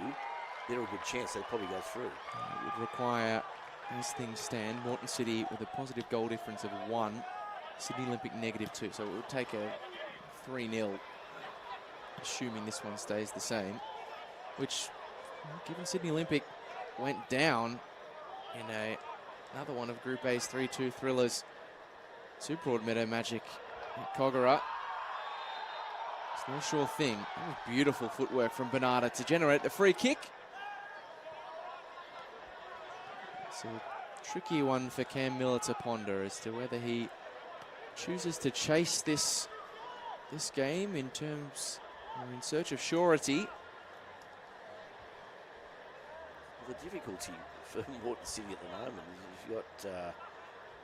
they're a good chance they'd probably go through. It would require, as things stand, Moreton City with a positive goal difference of 1, Sydney Olympic -2. So it would take a 3-0, assuming this one stays the same, which, given Sydney Olympic went down in another one of Group A's 3-2 thrillers to Broadmeadow Magic at Kogarah. It's no sure thing. That was beautiful footwork from Bernarda to generate the free kick. So tricky one for Cam Miller to ponder as to whether he chooses to chase this game in terms, or in search of surety. The difficulty for Moreton City at the moment is you've got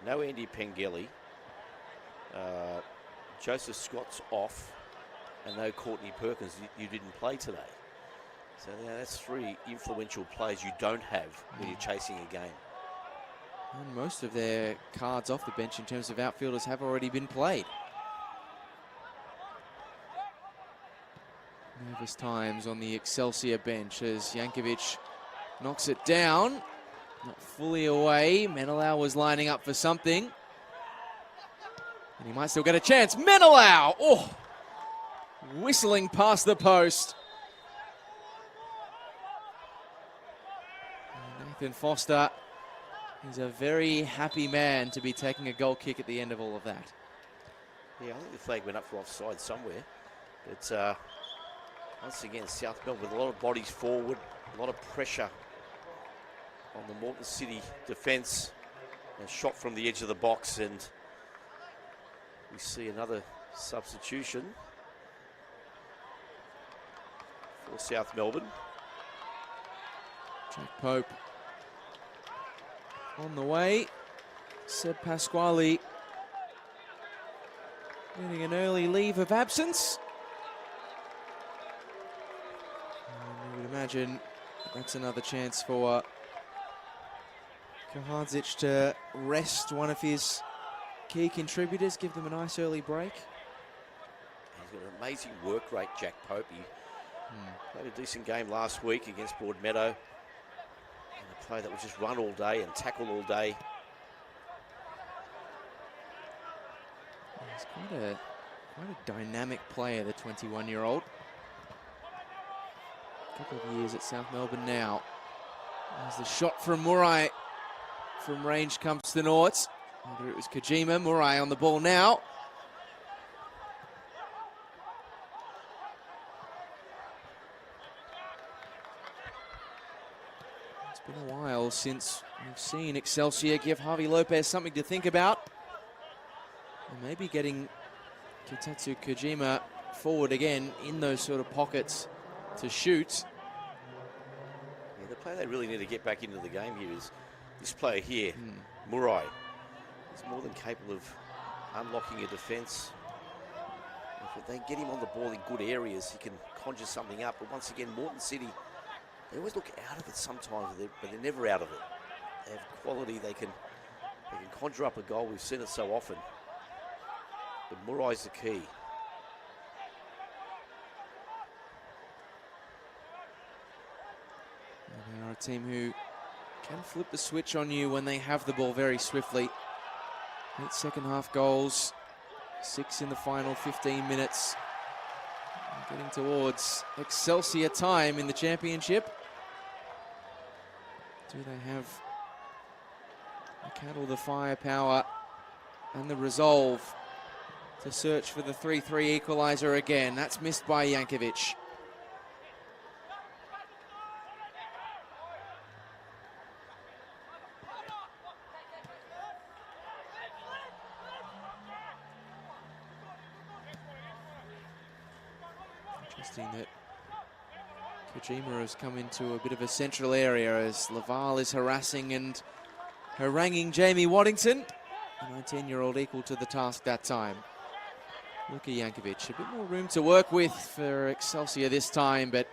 no Andy Pengelly, Joseph Scott's off, and no Courtney Perkins. You didn't play today. So that's three influential players you don't have when you're chasing a game. And most of their cards off the bench in terms of outfielders have already been played. Nervous times on the Excelsior bench as Jankovic knocks it down. Not fully away. Menelau was lining up for something. And he might still get a chance. Menelau! Oh! Whistling past the post. And Nathan Foster is a very happy man to be taking a goal kick at the end of all of that. Yeah, I think the flag went up for offside somewhere. But once again, South Melbourne with a lot of bodies forward, a lot of pressure on the Moreton City defence. A shot from the edge of the box, and we see another substitution for South Melbourne. Jack Pope on the way. Seb Pasquale getting an early leave of absence. And you would imagine that's another chance for Kahadzic to rest one of his key contributors, give them a nice early break. He's got an amazing work rate, Jack Pope. He played a decent game last week against Broadmeadow. And a player that would just run all day and tackle all day. He's quite a dynamic player, the 21-year-old. A couple of years at South Melbourne now. There's the shot from Murai. From range comes to Norts. Whether it was Kojima, Murai on the ball now. It's been a while since we've seen Excelsior give Javi Lopez something to think about. And maybe getting Kitetsu Kojima forward again in those sort of pockets to shoot. Yeah, the player they really need to get back into the game here is this player here, Murai. He's more than capable of unlocking a defence. If they get him on the ball in good areas, he can conjure something up. But once again, Moreton City, they always look out of it sometimes, but they're never out of it. They have quality. They can conjure up a goal. We've seen it so often. But Murai's the key. And they are a team who can flip the switch on you when they have the ball very swiftly. 8 second half goals, 6 in the final 15 minutes. Getting towards Excelsior time in the championship. Do they have the cattle, the firepower and the resolve to search for the 3-3 equaliser again? That's missed by Jankovic. Interesting that Kojima has come into a bit of a central area as Laval is harassing and haranguing Jamie Waddington. The 19-year-old equal to the task that time. Luka Jankovic, a bit more room to work with for Excelsior this time, but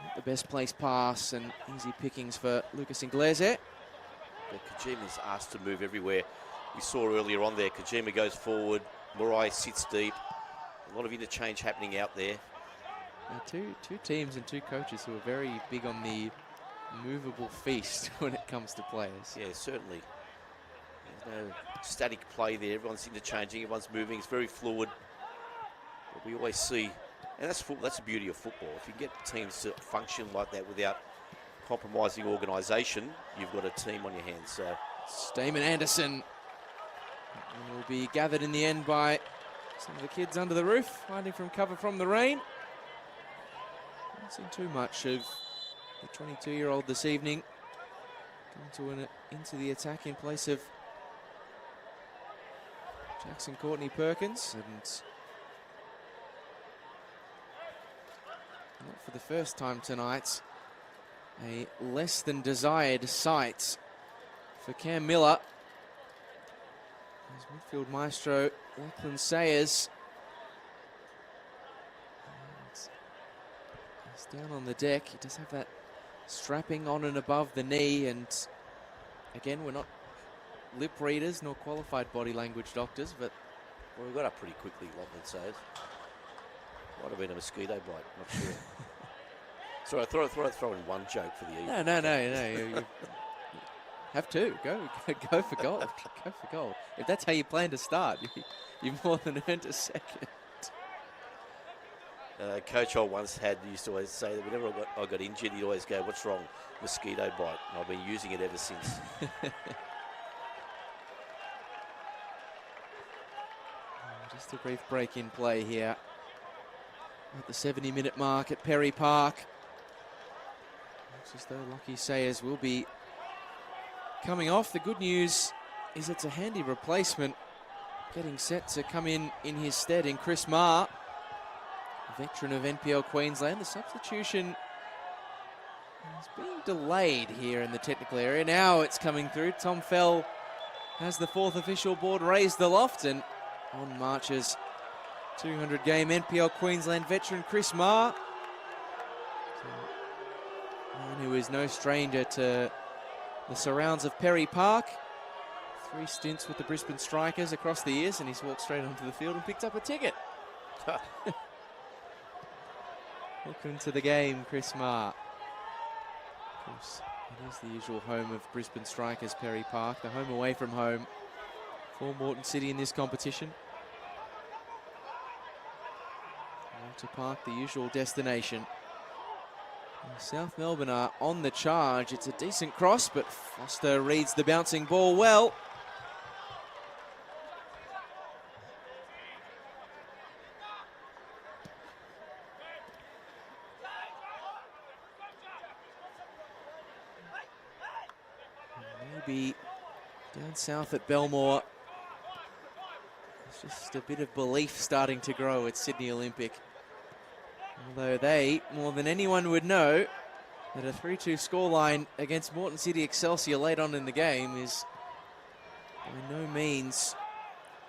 not the best placed pass and easy pickings for Lucas Inglese. But Kojima's asked to move everywhere. We saw earlier on there, Kojima goes forward, Murai sits deep. A lot of interchange happening out there. Two teams and two coaches who are very big on the movable feast when it comes to players. Yeah, certainly. There's no static play there. Everyone's interchanging, everyone's moving. It's very fluid. But we always see, and that's the beauty of football. If you can get teams to function like that without compromising organisation, you've got a team on your hands. So Stamen Anderson will be gathered in the end by some of the kids under the roof, hiding from cover from the rain. Haven't seen too much of the 22-year-old this evening. into the attack in place of Jackson Courtney Perkins, and not for the first time tonight, a less than desired sight for Cam Miller. As midfield maestro Lachlan Sayers he's down on the deck. He does have that strapping on and above the knee, and again, we're not lip readers nor qualified body language doctors, but Well, we got up pretty quickly, Lachlan says. Might have been a mosquito bite, not sure. Sorry, I thought I'd throw in one joke for the evening. no. You have two. Go for gold. Go for gold. If that's how you plan to start, you've more than earned a second. Coach I once had used to always say that whenever I got injured, he'd always go, "What's wrong? Mosquito bite." And I've been using it ever since. Just a brief break in play here at the 70-minute mark at Perry Park. Looks as though Lockie Sayers will be coming off. The good news is it's a handy replacement getting set to come in his stead in Chris Marr, a veteran of NPL Queensland. The substitution is being delayed here in the technical area. Now it's coming through. Tom Fell has the fourth official board raised aloft, and on marches 200-game NPL Queensland veteran Chris Marr, a man who is no stranger to the surrounds of Perry Park. 3 stints with the Brisbane Strikers across the years, and he's walked straight onto the field and picked up a ticket. Welcome to the game, Chris Marr. Of course, it is the usual home of Brisbane Strikers, Perry Park, the home away from home for Moreton City in this competition. Walter Park, the usual destination. And South Melbourne are on the charge. It's a decent cross, but Foster reads the bouncing ball well. Maybe down south at Belmore, there's just a bit of belief starting to grow at Sydney Olympic. Although they, more than anyone would know, that a 3-2 scoreline against Moreton City Excelsior late on in the game is by no means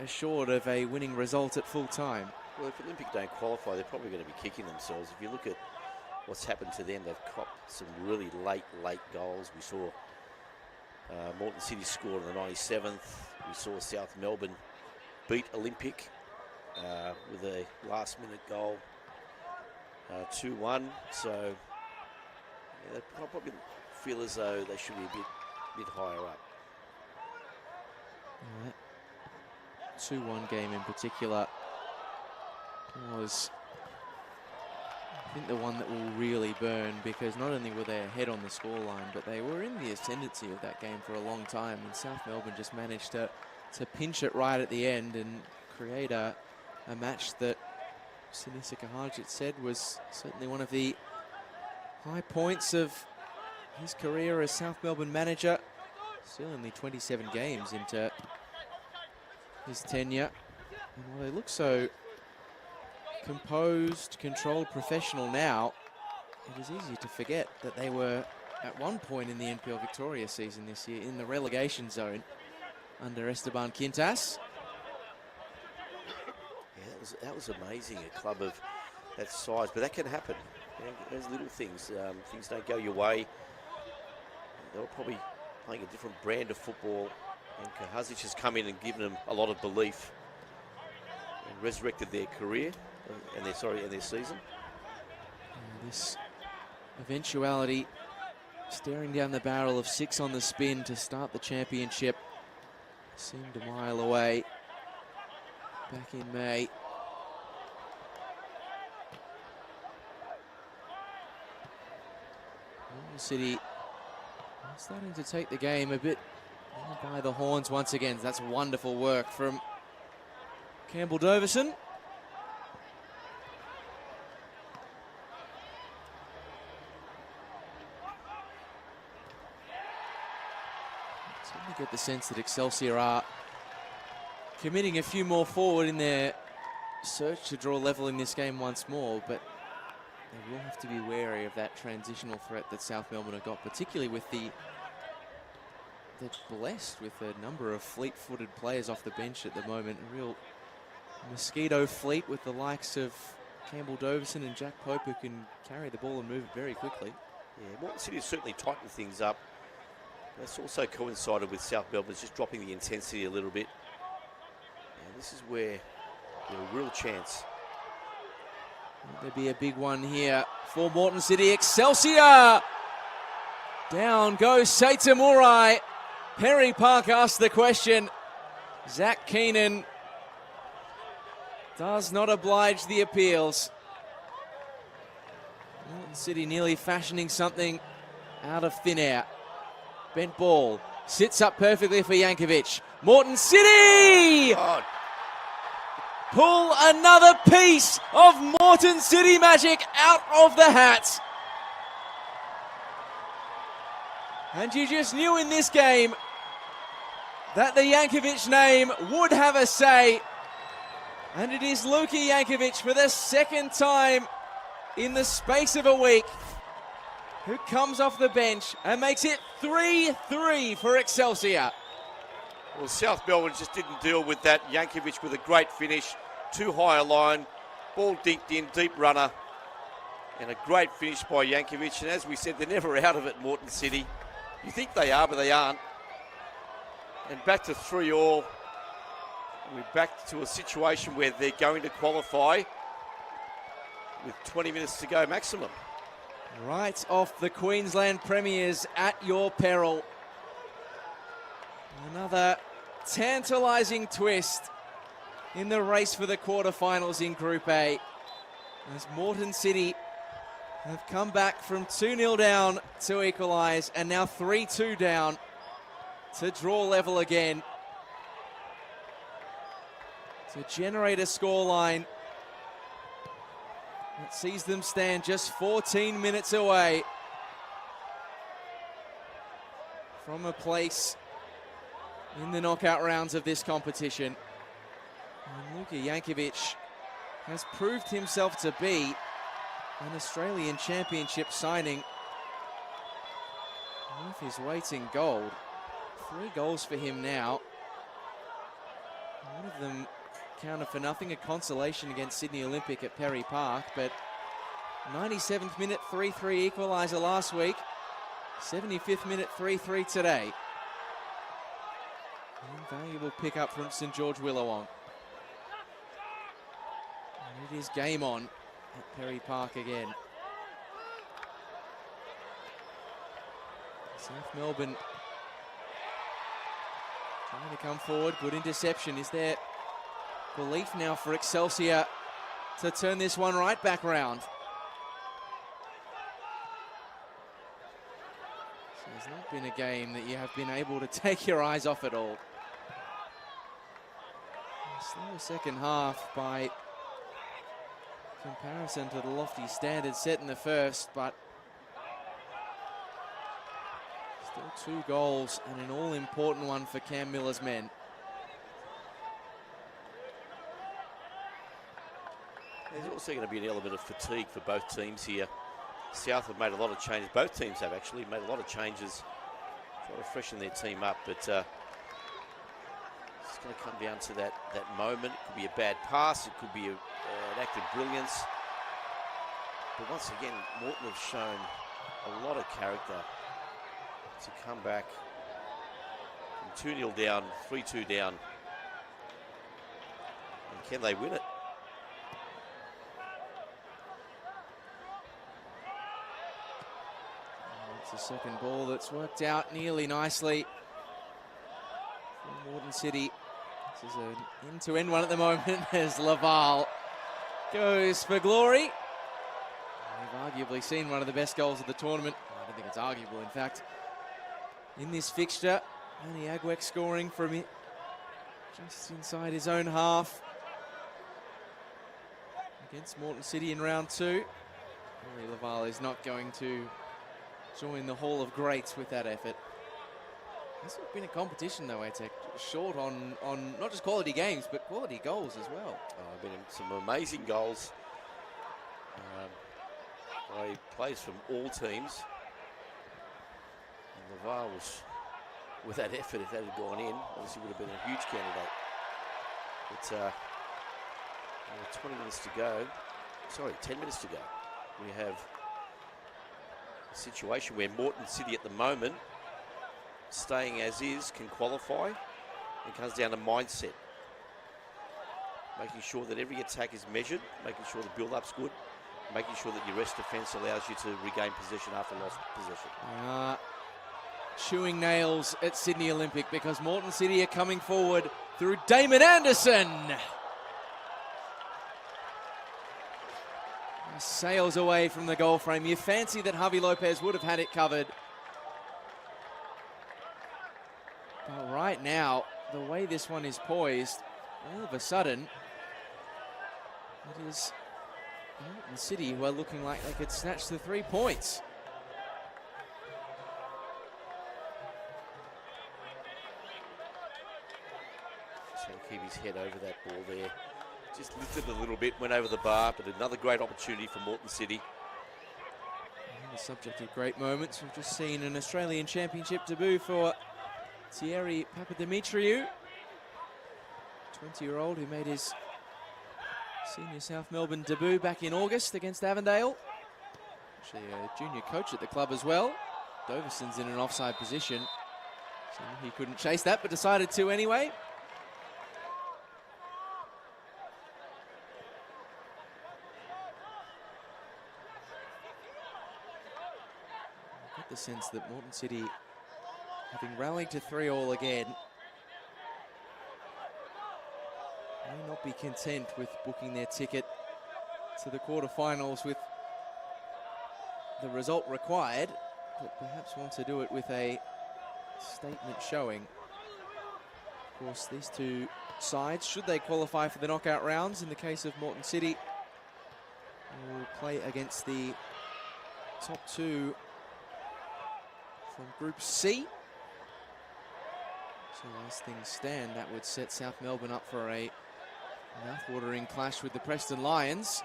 assured of a winning result at full time. Well, if Olympic don't qualify, they're probably going to be kicking themselves. If you look at what's happened to them, they've copped some really late goals. We saw Moreton City scored in the 97th. We saw South Melbourne beat Olympic with a last-minute goal, 2-1. So yeah, they probably feel as though they should be a bit higher up. Yeah, that 2-1 game in particular was, I think, the one that will really burn, because not only were they ahead on the scoreline, but they were in the ascendancy of that game for a long time, and South Melbourne just managed to pinch it right at the end and create a match that Sinisa Kahajic said was certainly one of the high points of his career as South Melbourne manager. Still only 27 games into his tenure, and while they look so composed, controlled, professional now, it is easy to forget that they were at one point in the NPL Victoria season this year in the relegation zone under Esteban Quintas. Yeah, that was amazing, a club of that size, but that can happen. You know, there's little things. Things don't go your way. They were probably playing a different brand of football, and Kahazic has come in and given them a lot of belief and resurrected their career and their season. This eventuality, staring down the barrel of 6 on the spin to start the championship, seemed a mile away back in May. Moreton City starting to take the game a bit by the horns once again. That's wonderful work from Campbell Doverson. I get the sense that Excelsior are committing a few more forward in their search to draw level in this game once more, but they will have to be wary of that transitional threat that South Melbourne have got, particularly with they're blessed with a number of fleet-footed players off the bench at the moment. A real mosquito fleet with the likes of Campbell Doverson and Jack Pope, who can carry the ball and move it very quickly. Yeah, Moreton City has certainly tightened things up. That's also coincided with South Melbourne's just dropping the intensity a little bit. And this is where a real chance. There'd be a big one here for Moreton City. Excelsior! Down goes Seita Murai. Perry Park asked the question. Zach Keenan does not oblige the appeals. Moreton City nearly fashioning something out of thin air. Bent ball. Sits up perfectly for Yankovic. Moreton City! Oh. Pull another piece of Moreton City magic out of the hat. And you just knew in this game that the Yankovic name would have a say. And it is Luka Yankovic for the second time in the space of a week, who comes off the bench and makes it 3-3 for Excelsior. Well, South Melbourne just didn't deal with that. Yankovic with a great finish, too high a line, ball dinked in, deep runner, and a great finish by Yankovic. And as we said, they're never out of it, Moreton City. You think they are, but they aren't. And back to 3-3. We're back to a situation where they're going to qualify with 20 minutes to go maximum. Right off the Queensland Premiers at your peril. Another tantalising twist in the race for the quarterfinals in Group A, as Moreton City have come back from 2-0 down to equalise, and now 3-2 down to draw level again, to generate a scoreline that sees them stand just 14 minutes away from a place in the knockout rounds of this competition. And Luka Yankovic has proved himself to be an Australian Championship signing worth his weight in gold. 3 goals for him now. One of them counted for nothing, a consolation against Sydney Olympic at Perry Park, but 97th minute 3-3 equaliser last week, 75th minute 3-3 today. An invaluable pickup from St George Willawong. And it is game on at Perry Park again. South Melbourne trying to come forward, good interception. Is there belief now for Excelsior to turn this one right back round? So it's not been a game that you have been able to take your eyes off at all. A slow second half by comparison to the lofty standard set in the first, but still 2 goals and an all-important one for Cam Miller's men. There's also going to be an element of fatigue for both teams here. South have made a lot of changes. Both teams have actually made a lot of changes, trying to freshen their team up, but it's going to come down to that moment. It could be a bad pass, it could be an act of brilliance. But once again, Moreton have shown a lot of character to come back from 2-0 down, 3-2 down. And can they win it? It's a second ball that's worked out nearly nicely for Moreton City. This is an end-to-end one at the moment as Laval goes for glory. We've arguably seen one of the best goals of the tournament. I don't think it's arguable, in fact, in this fixture. Manny Agwek scoring from it just inside his own half against Moreton City in round 2. Really, Laval is not going to join the Hall of Greats with that effort. This has been a competition, though, Tech, short on not just quality games, but quality goals as well. Been some amazing goals by players from all teams. And Lavar was, with that effort, if that had gone in, obviously would have been a huge candidate. But 20 minutes to go. Sorry, 10 minutes to go. We have a situation where Moreton City at the moment, staying as is, can qualify. It comes down to mindset. Making sure that every attack is measured, making sure the build-up's good, making sure that your rest defence allows you to regain possession after lost possession. They are chewing nails at Sydney Olympic because Moreton City are coming forward through Damon Anderson. Sails away from the goal frame. You fancy that Javi Lopez would have had it covered. But right now, the way this one is poised, all of a sudden, it is Moreton City who are looking like they could snatch the 3 points. So keep his head over that ball there. Just lifted a little bit, went over the bar, but another great opportunity for Moreton City. And the subject of great moments, we've just seen an Australian Championship debut for Thierry Papadimitriou, 20-year-old who made his senior South Melbourne debut back in August against Avondale. Actually a junior coach at the club as well. Doverson's in an offside position, so he couldn't chase that, but decided to anyway. I get the sense that Moreton City, having rallied to 3-3 again, may not be content with booking their ticket to the quarterfinals with the result required, but perhaps want to do it with a statement showing. Of course, these two sides, should they qualify for the knockout rounds, in the case of Moreton City, will play against the top two from Group C. So as things stand, that would set South Melbourne up for a mouth-watering clash with the Preston Lions.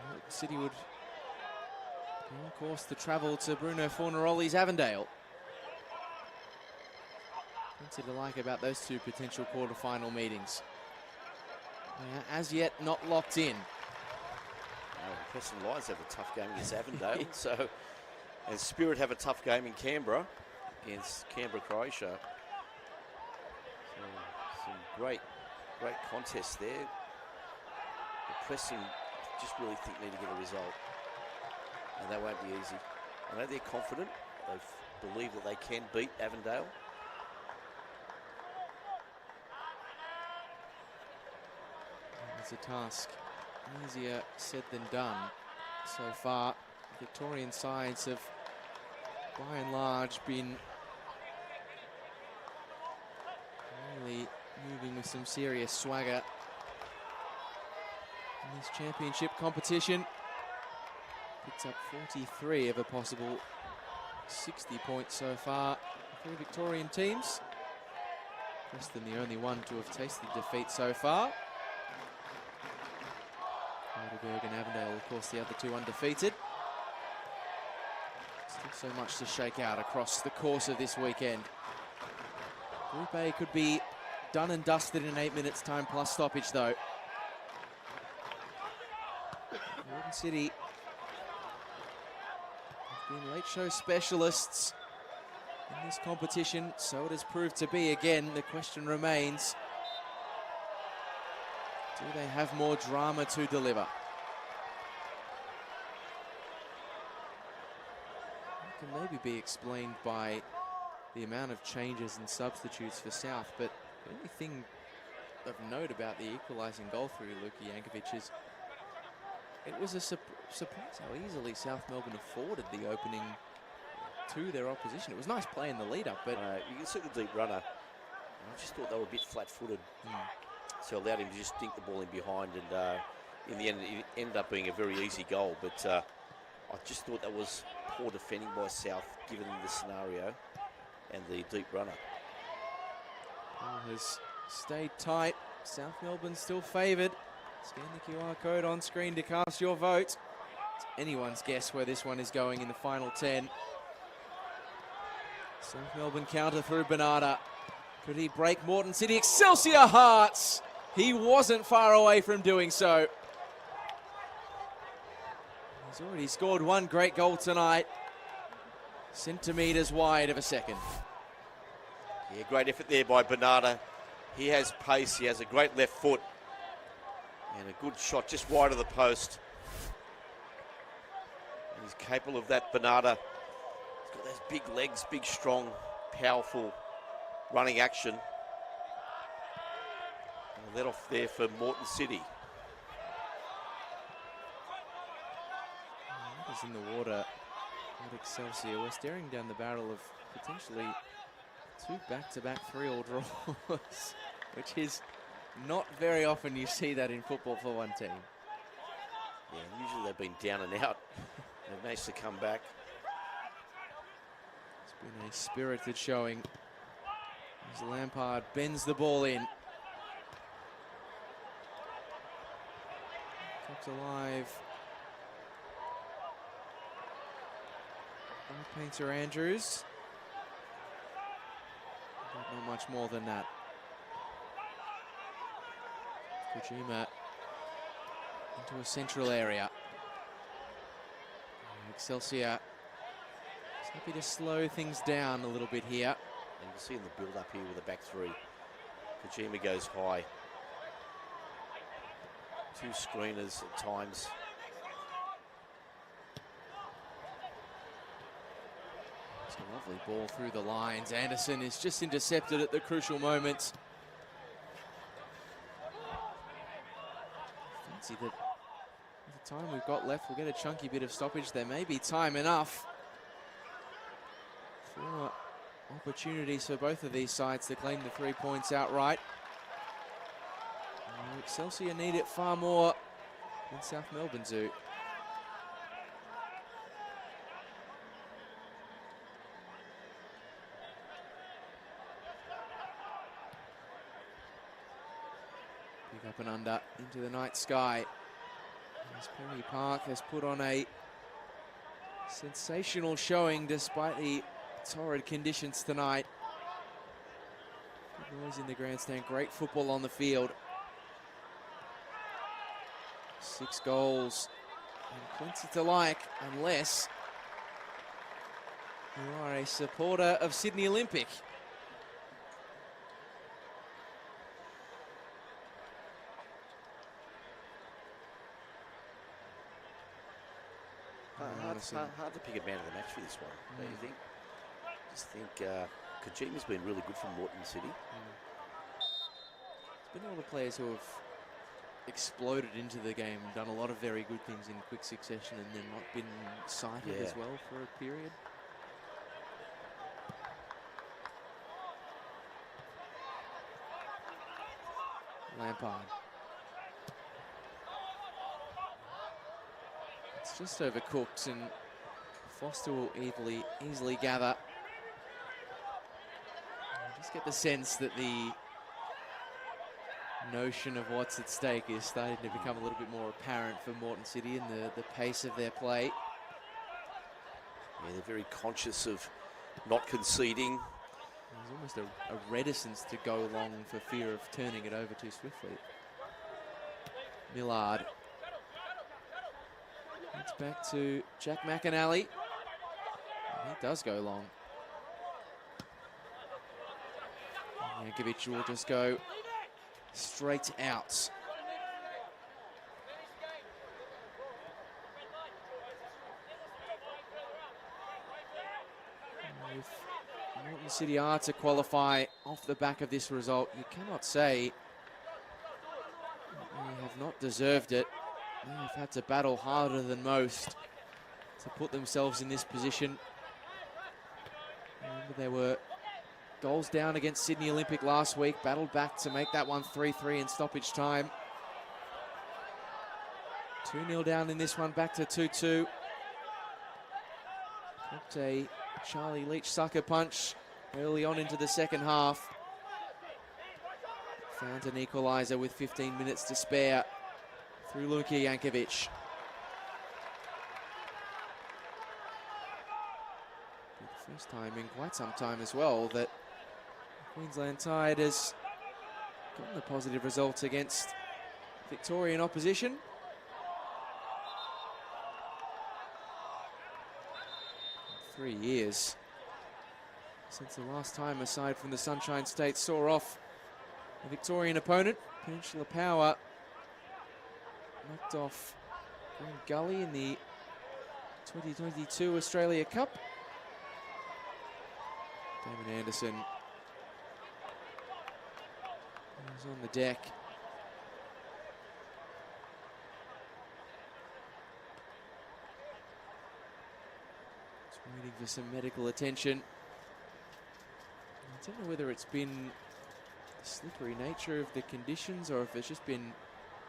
Moreton City would be on course to travel to Bruno Fornaroli's Avondale. Plenty to like about those two potential quarter-final meetings. They are as yet not locked in. The Preston Lions have a tough game against Avondale, and Spirit have a tough game in Canberra against Canberra, Croatia. So some great contests there. The Preston just really think need to get a result, and that won't be easy. I know they're confident. They believe that they can beat Avondale. It's a task easier said than done so far. Victorian sides have, by and large, been really moving with some serious swagger in this championship competition. Picked up 43 of a possible 60 points so far for the Victorian teams. Preston the only one to have tasted defeat so far. Heidelberg and Avondale, of course, the other two undefeated. Still so much to shake out across the course of this weekend. Group A could be done and dusted in 8 minutes time plus stoppage, though. Moreton City have been late show specialists in this competition, so it has proved to be again. The question remains, do they have more drama to deliver? It can maybe be explained by the amount of changes and substitutes for South, but the only thing of note about the equalising goal through Luka Jankovic is it was a surprise how easily South Melbourne afforded the opening to their opposition. It was nice play in the lead-up, but you can see the deep runner. I just thought they were a bit flat-footed. So allowed him to just dink the ball in behind, and in the end it ended up being a very easy goal, but I just thought that was poor defending by South given the scenario. and the deep runner. Ball has stayed tight. South Melbourne still favoured. Scan the QR code on screen to cast your vote. It's anyone's guess where this one is going in the final 10. South Melbourne counter through Bernarda. Could he break Moreton City? Excelsior Hearts! He wasn't far away from doing so. He's already scored one great goal tonight. Centimetres wide of a second. Yeah, great effort there by Bernarda. He has pace, he has a great left foot. And a good shot just wide of the post. And he's capable of that, Bernarda. He's got those big legs, big, strong, powerful running action. And let off there for Moreton City. What is in the water at Excelsior? We're staring down the barrel of potentially 2 back-to-back 3-all draws, which is not very often you see that in football for one team. Yeah, usually they've been down and out. They've managed to come back. It's been a spirited showing as Lampard bends the ball in. Kept alive by Painter Andrews. But not much more than that. Kojima into a central area. Excelsior is happy to slow things down a little bit here. And you can see in the build-up here with the back three. Kojima goes high. 2 screeners at times. It's a lovely ball through the lines. Anderson is just intercepted at the crucial moment. Fancy that with the time we've got left, we'll get a chunky bit of stoppage. There may be time enough for opportunities for both of these sides to claim the 3 points outright. Excelsior need it far more than South Melbourne do. Pick up and under into the night sky. As Perry Park has put on a sensational showing despite the torrid conditions tonight. Good noise in the grandstand, great football on the field. 6 goals and plenty to like, unless you are a supporter of Sydney Olympic. Hard to pick a man of the match for this one, don't you think? Just think Kojima's been really good for Moreton City. There's been a lot of players who have exploded into the game, done a lot of very good things in quick succession, and then not been cited as well for a period. Lampard. It's just overcooked, and Foster will easily gather. I just get the sense that the notion of what's at stake is starting to become a little bit more apparent for Moreton City and the pace of their play. Yeah, they're very conscious of not conceding. There's almost a reticence to go long for fear of turning it over too swiftly. Millard. It's back to Jack McAnally. He does go long. Yankovic will just go straight out. If Moreton City are to qualify off the back of this result, you cannot say they have not deserved it. They have had to battle harder than most to put themselves in this position. Remember, there were goals down against Sydney Olympic last week, battled back to make that one 3-3 in stoppage time. 2-0 down in this one, back to 2-2. Copped a Charlie Leach sucker punch early on into the second half. Found an equaliser with 15 minutes to spare through Luka Jankovic. The first time in quite some time as well that Queensland Tide has gotten a positive result against Victorian opposition. In 3 years since the last time a side from the Sunshine State saw off a Victorian opponent. Peninsula Power knocked off Green Gully in the 2022 Australia Cup. Damon Anderson was on the deck. Just waiting for some medical attention. I don't know whether it's been the slippery nature of the conditions or if it's just been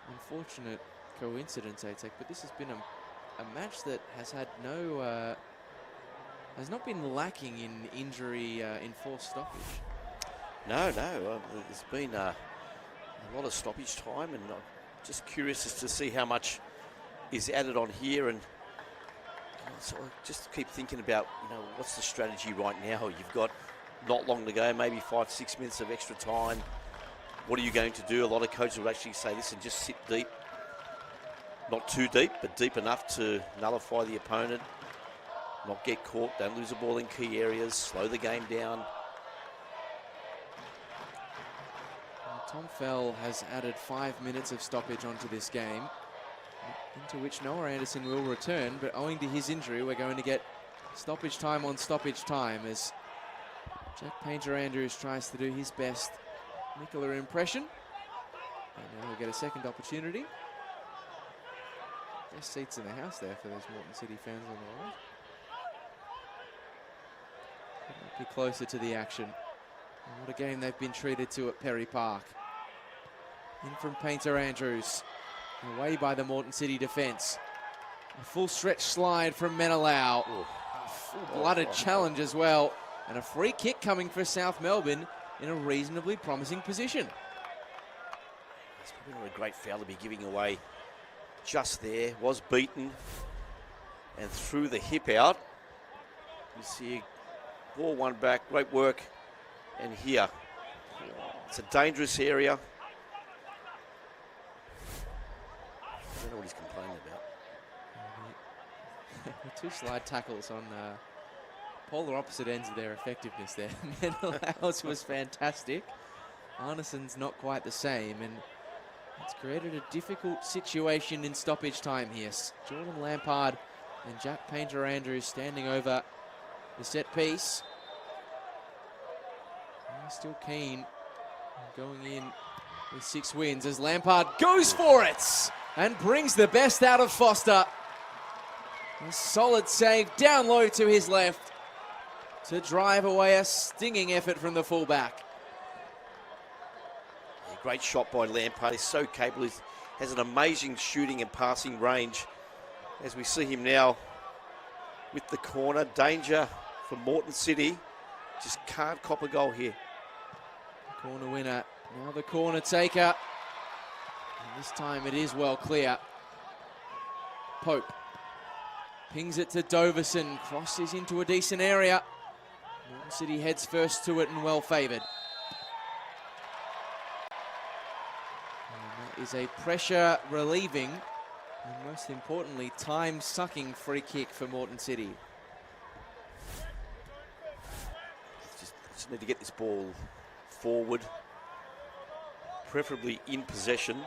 unfortunate coincidence, I take. But this has been a match that has had no, has not been lacking in injury enforced stoppage. No, there's been a lot of stoppage time, and I'm just curious as to see how much is added on here. And so I just keep thinking about, what's the strategy right now? You've got not long to go, maybe 5-6 minutes of extra time. What are you going to do? A lot of coaches will actually say, listen, just sit deep. Not too deep, but deep enough to nullify the opponent. Not get caught, don't lose the ball in key areas, slow the game down. Tom Fell has added 5 minutes of stoppage onto this game, into which Noah Anderson will return, but owing to his injury, we're going to get stoppage time on stoppage time as Jack Painter-Andrews tries to do his best Nicola impression. And now we'll get a second opportunity. Best seats in the house there for those Moreton City fans on the right. Might be closer to the action. And what a game they've been treated to at Perry Park. In from Painter-Andrews. Away by the Moreton City defence. A full stretch slide from Menelau. A full-blooded challenge as well. And a free kick coming for South Melbourne in a reasonably promising position. It's probably not a great foul to be giving away just there. Was beaten and threw the hip out. You see ball one back, great work. And here, it's a dangerous area. I don't know what he's complaining about. 2 slide tackles on polar opposite ends of their effectiveness there. Menelau's was fantastic. Arneson's not quite the same, and it's created a difficult situation in stoppage time here. Jordan Lampard and Jack Painter-Andrews standing over the set piece. They're still keen, going in with 6 wins as Lampard goes for it and brings the best out of Foster. A solid save down low to his left to drive away a stinging effort from the fullback. Yeah, great shot by Lampard. He's so capable. He has an amazing shooting and passing range. As we see him now with the corner. Danger for Moreton City. Just can't cop a goal here. Corner winner. Now the corner taker. And this time it is well clear. Pope pings it to Doverson. Crosses into a decent area. Moreton City heads first to it and well favoured. And that is a pressure relieving and most importantly time sucking free kick for Moreton City. Just need to get this ball forward, preferably in possession,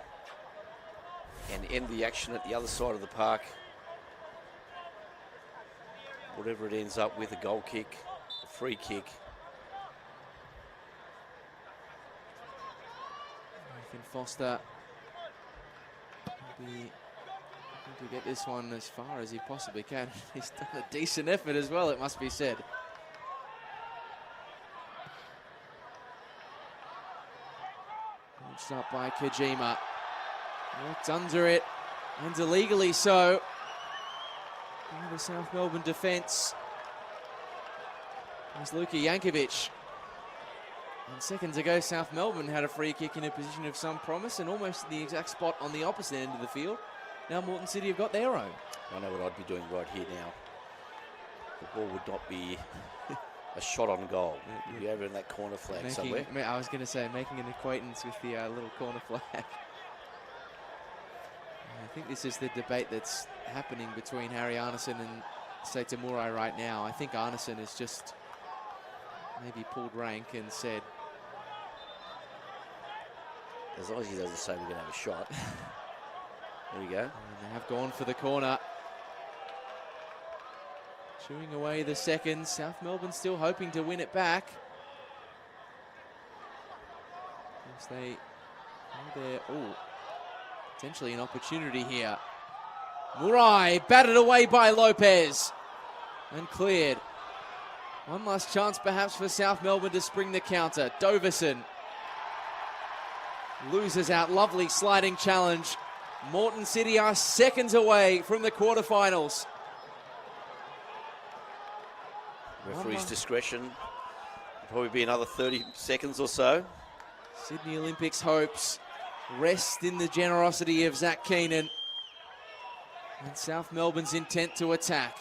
and end the action at the other side of the park. Whatever it ends up with, a goal kick, a free kick. Nathan Foster will be looking to get this one as far as he possibly can. He's done a decent effort as well, it must be said. Launched up by Kojima. Worked under it, and illegally so. By the South Melbourne defence. There's Luka Jankovic. And seconds ago, South Melbourne had a free kick in a position of some promise and almost in the exact spot on the opposite end of the field. Now Moreton City have got their own. I know what I'd be doing right here now. The ball would not be a shot on goal. It'd be over in that corner flag somewhere. I was going to say, making an acquaintance with the little corner flag. I think this is the debate that's happening between Harry Arneson and Seita Murai right now. I think Arneson has just maybe pulled rank and said, as long as he doesn't say we're going to have a shot. There we go. And they have gone for the corner. Chewing away the seconds. South Melbourne still hoping to win it back. As they are there. Oh, potentially an opportunity here. Murai batted away by Lopez and cleared. One last chance perhaps for South Melbourne to spring the counter. Doverson loses out. Lovely sliding challenge. Moreton City are seconds away from the quarterfinals. Referee's discretion. Probably be another 30 seconds or so. Sydney Olympics hopes rest in the generosity of Zach Keenan and South Melbourne's intent to attack.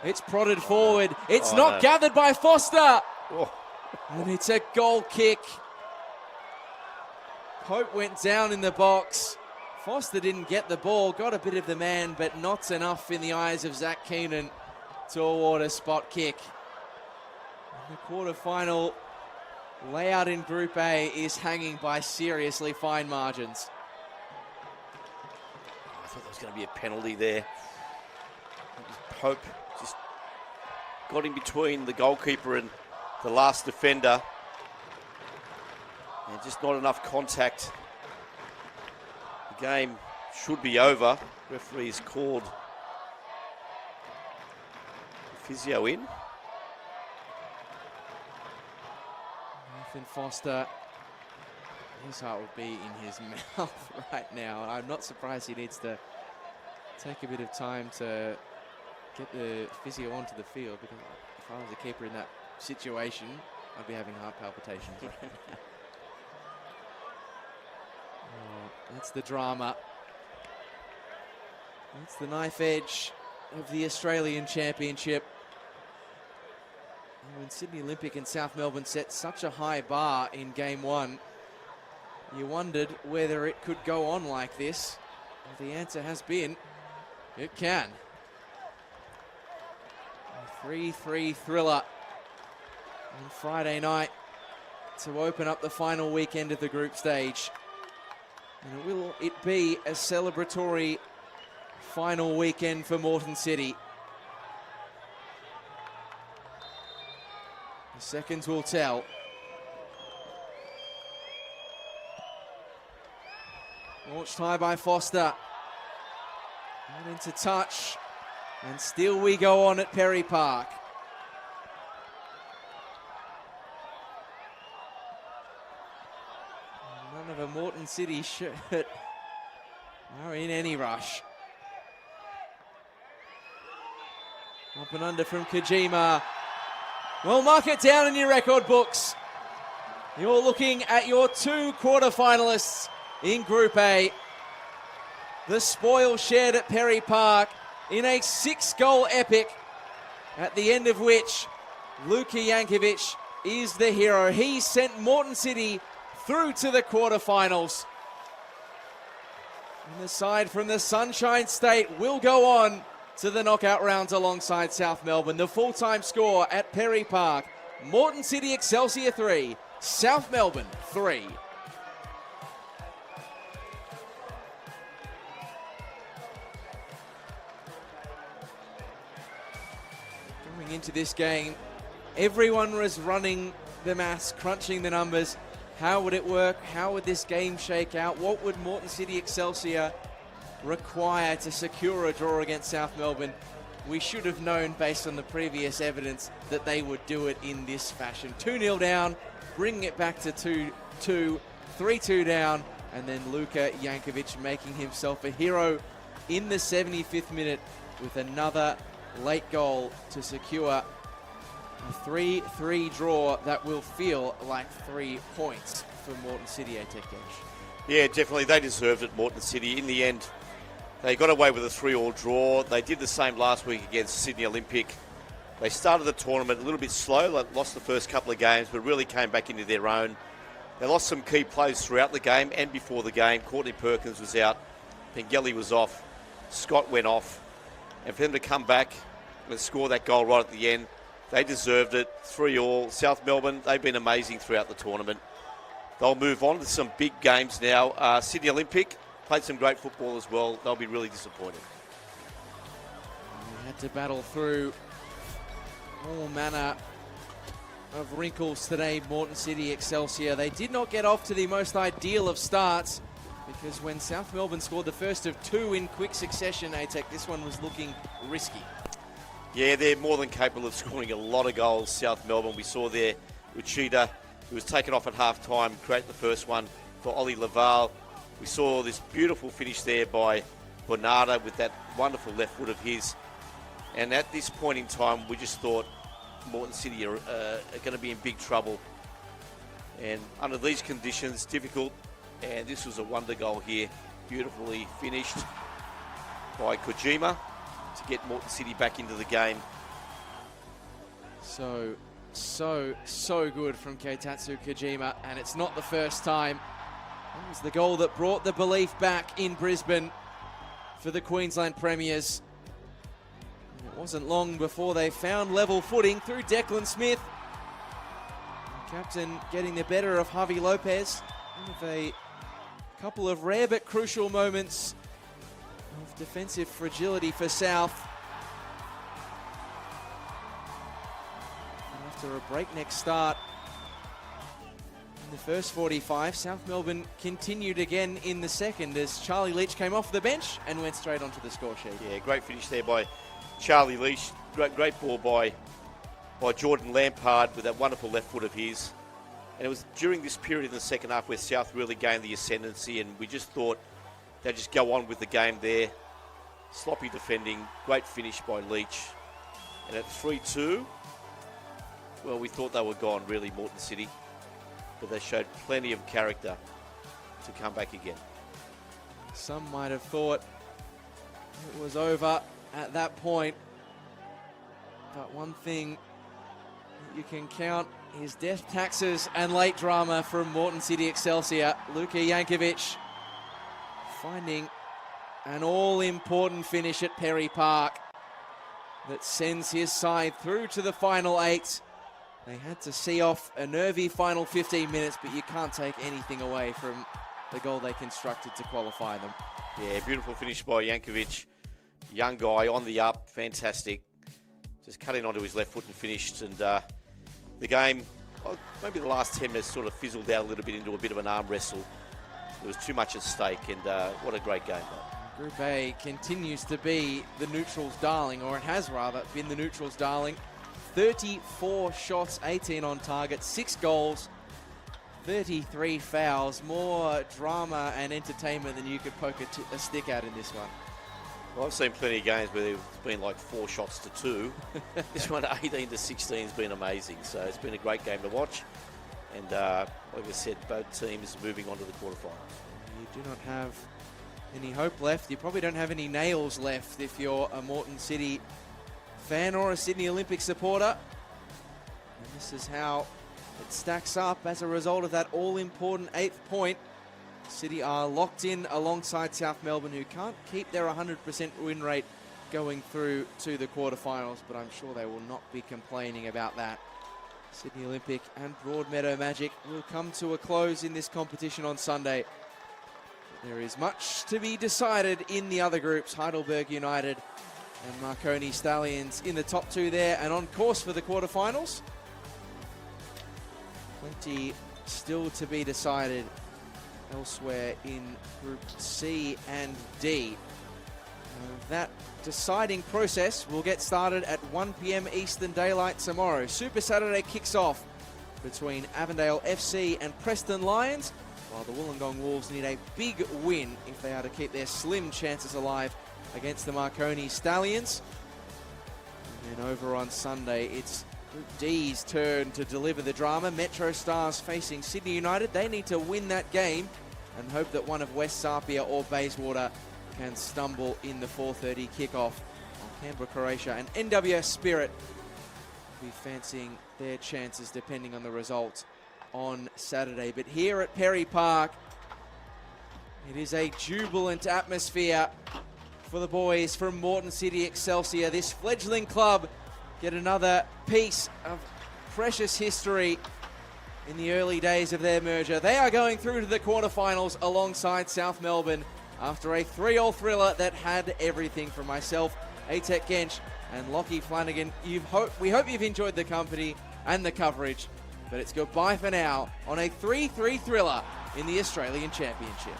It's prodded forward. It's not gathered by Foster. Oh. And it's a goal kick. Pope went down in the box. Foster didn't get the ball, got a bit of the man, but not enough in the eyes of Zach Keenan to award a spot kick. And the quarterfinal layout in Group A is hanging by seriously fine margins. I thought there was going to be a penalty there. Pope just got in between the goalkeeper and the last defender. And just not enough contact. The game should be over. Referee's called the physio in. Nathan Foster, his heart would be in his mouth right now. I'm not surprised he needs to take a bit of time to get the physio onto the field, because if I was a keeper in that situation, I'd be having heart palpitations right now. Oh, that's the drama. That's the knife edge of the Australian Championship. And when Sydney Olympic and South Melbourne set such a high bar in game one, you wondered whether it could go on like this. Well, the answer has been, it can. A 3-3 thriller on Friday night to open up the final weekend of the group stage. And will it be a celebratory final weekend for Moreton City? The seconds will tell. Launched high by Foster. Not into touch. And still we go on at Perry Park. None of a Moreton City shirt are in any rush. Up and under from Kojima. Well, mark it down in your record books. You're looking at your two quarterfinalists in Group A. The spoil shared at Perry Park in a 6-goal epic, at the end of which Luka Jankovic is the hero. He sent Moreton City through to the quarterfinals. And the side from the Sunshine State will go on to the knockout rounds alongside South Melbourne. The full-time score at Perry Park: Moreton City Excelsior 3, South Melbourne 3. Going into this game, everyone was running the maths, crunching the numbers. How would it work? How would this game shake out? What would Moreton City Excelsior require to secure a draw against South Melbourne? We should have known, based on the previous evidence, that they would do it in this fashion. 2-0 down, bringing it back to 2-2, 3-2 down, and then Luka Jankovic making himself a hero in the 75th minute with another late goal to secure A 3-3 draw that will feel like 3 points for Moreton City, Tech Edge. Yeah, definitely. They deserved it, Moreton City. In the end, they got away with a 3-all draw. They did the same last week against Sydney Olympic. They started the tournament a little bit slow, lost the first couple of games, but really came back into their own. They lost some key players throughout the game and before the game. Courtney Perkins was out. Pengelly was off. Scott went off. And for them to come back and score that goal right at the end, they deserved it. 3-all. South Melbourne, they've been amazing throughout the tournament. They'll move on to some big games now. Sydney Olympic played some great football as well. They'll be really disappointed. We had to battle through all manner of wrinkles today, Moreton City, Excelsior. They did not get off to the most ideal of starts because when South Melbourne scored the first of 2 in quick succession, ATEC, this one was looking risky. Yeah, they're more than capable of scoring a lot of goals, South Melbourne. We saw there Uchida, who was taken off at half-time, create the first one for Ollie Laval. We saw this beautiful finish there by Bonata with that wonderful left foot of his. And at this point in time, we just thought Moreton City are going to be in big trouble. And under these conditions, difficult. And this was a wonder goal here, beautifully finished by Kojima to get Moreton City back into the game. So good from Keitatsu Kojima, and it's not the first time. It was the goal that brought the belief back in Brisbane for the Queensland Premiers. And it wasn't long before they found level footing through Declan Smith. The captain getting the better of Javi Lopez with a couple of rare but crucial moments of defensive fragility for South. After a breakneck start in the first 45, South Melbourne continued again in the second as Charlie Leach came off the bench and went straight onto the score sheet. Yeah, great finish there by Charlie Leach. Great ball by Jordan Lampard with that wonderful left foot of his. And it was during this period in the second half where South really gained the ascendancy, and we just thought they'd just go on with the game there. Sloppy defending, great finish by Leach. And at 3-2, well, we thought they were gone, really, Moreton City. But they showed plenty of character to come back again. Some might have thought it was over at that point. But one thing that you can count is death taxes and late drama from Moreton City Excelsior. Luka Jankovic finding an all-important finish at Perry Park that sends his side through to the final 8. They had to see off a nervy final 15 minutes, but you can't take anything away from the goal they constructed to qualify them. Yeah, beautiful finish by Jankovic. Young guy on the up, fantastic. Just cutting onto his left foot and finished. And the game, maybe the last 10 minutes sort of fizzled out a little bit into a bit of an arm wrestle. There was too much at stake, and what a great game, though. Group A continues to be the neutrals' darling, or it has rather been the neutrals' darling. 34 shots, 18 on target, 6 goals, 33 fouls. More drama and entertainment than you could poke a stick at in this one. Well, I've seen plenty of games where there's been like 4 shots to 2. This one, 18 to 16, has been amazing. So it's been a great game to watch. And like I said, both teams moving on to the quarterfinals. You do not have any hope left. You probably don't have any nails left if you're a Moreton City fan or a Sydney Olympic supporter. And this is how it stacks up as a result of that all-important 8th point. City are locked in alongside South Melbourne, who can't keep their 100% win rate going through to the quarterfinals, but I'm sure they will not be complaining about that. Sydney Olympic and Broadmeadow Magic will come to a close in this competition on Sunday. There is much to be decided in the other groups. Heidelberg United and Marconi Stallions in the top 2 there and on course for the quarterfinals. Plenty still to be decided elsewhere in Group C and D. That deciding process will get started at 1 p.m. Eastern Daylight tomorrow. Super Saturday kicks off between Avondale FC and Preston Lions, while the Wollongong Wolves need a big win if they are to keep their slim chances alive against the Marconi Stallions. And then over on Sunday, it's Group D's turn to deliver the drama. Metro Stars facing Sydney United. They need to win that game and hope that one of West Sarpia or Bayswater can stumble in the 4:30 kickoff. Canberra, Croatia and NWS Spirit will be fancying their chances depending on the result on Saturday. But here at Perry Park, it is a jubilant atmosphere for the boys from Moreton City Excelsior. This fledgling club get another piece of precious history in the early days of their merger. They are going through to the quarterfinals alongside South Melbourne after a 3-all thriller that had everything from myself, Atek Gench and Lockie Flanagan. We hope you've enjoyed the company and the coverage, but it's goodbye for now on a 3-3 thriller in the Australian Championship.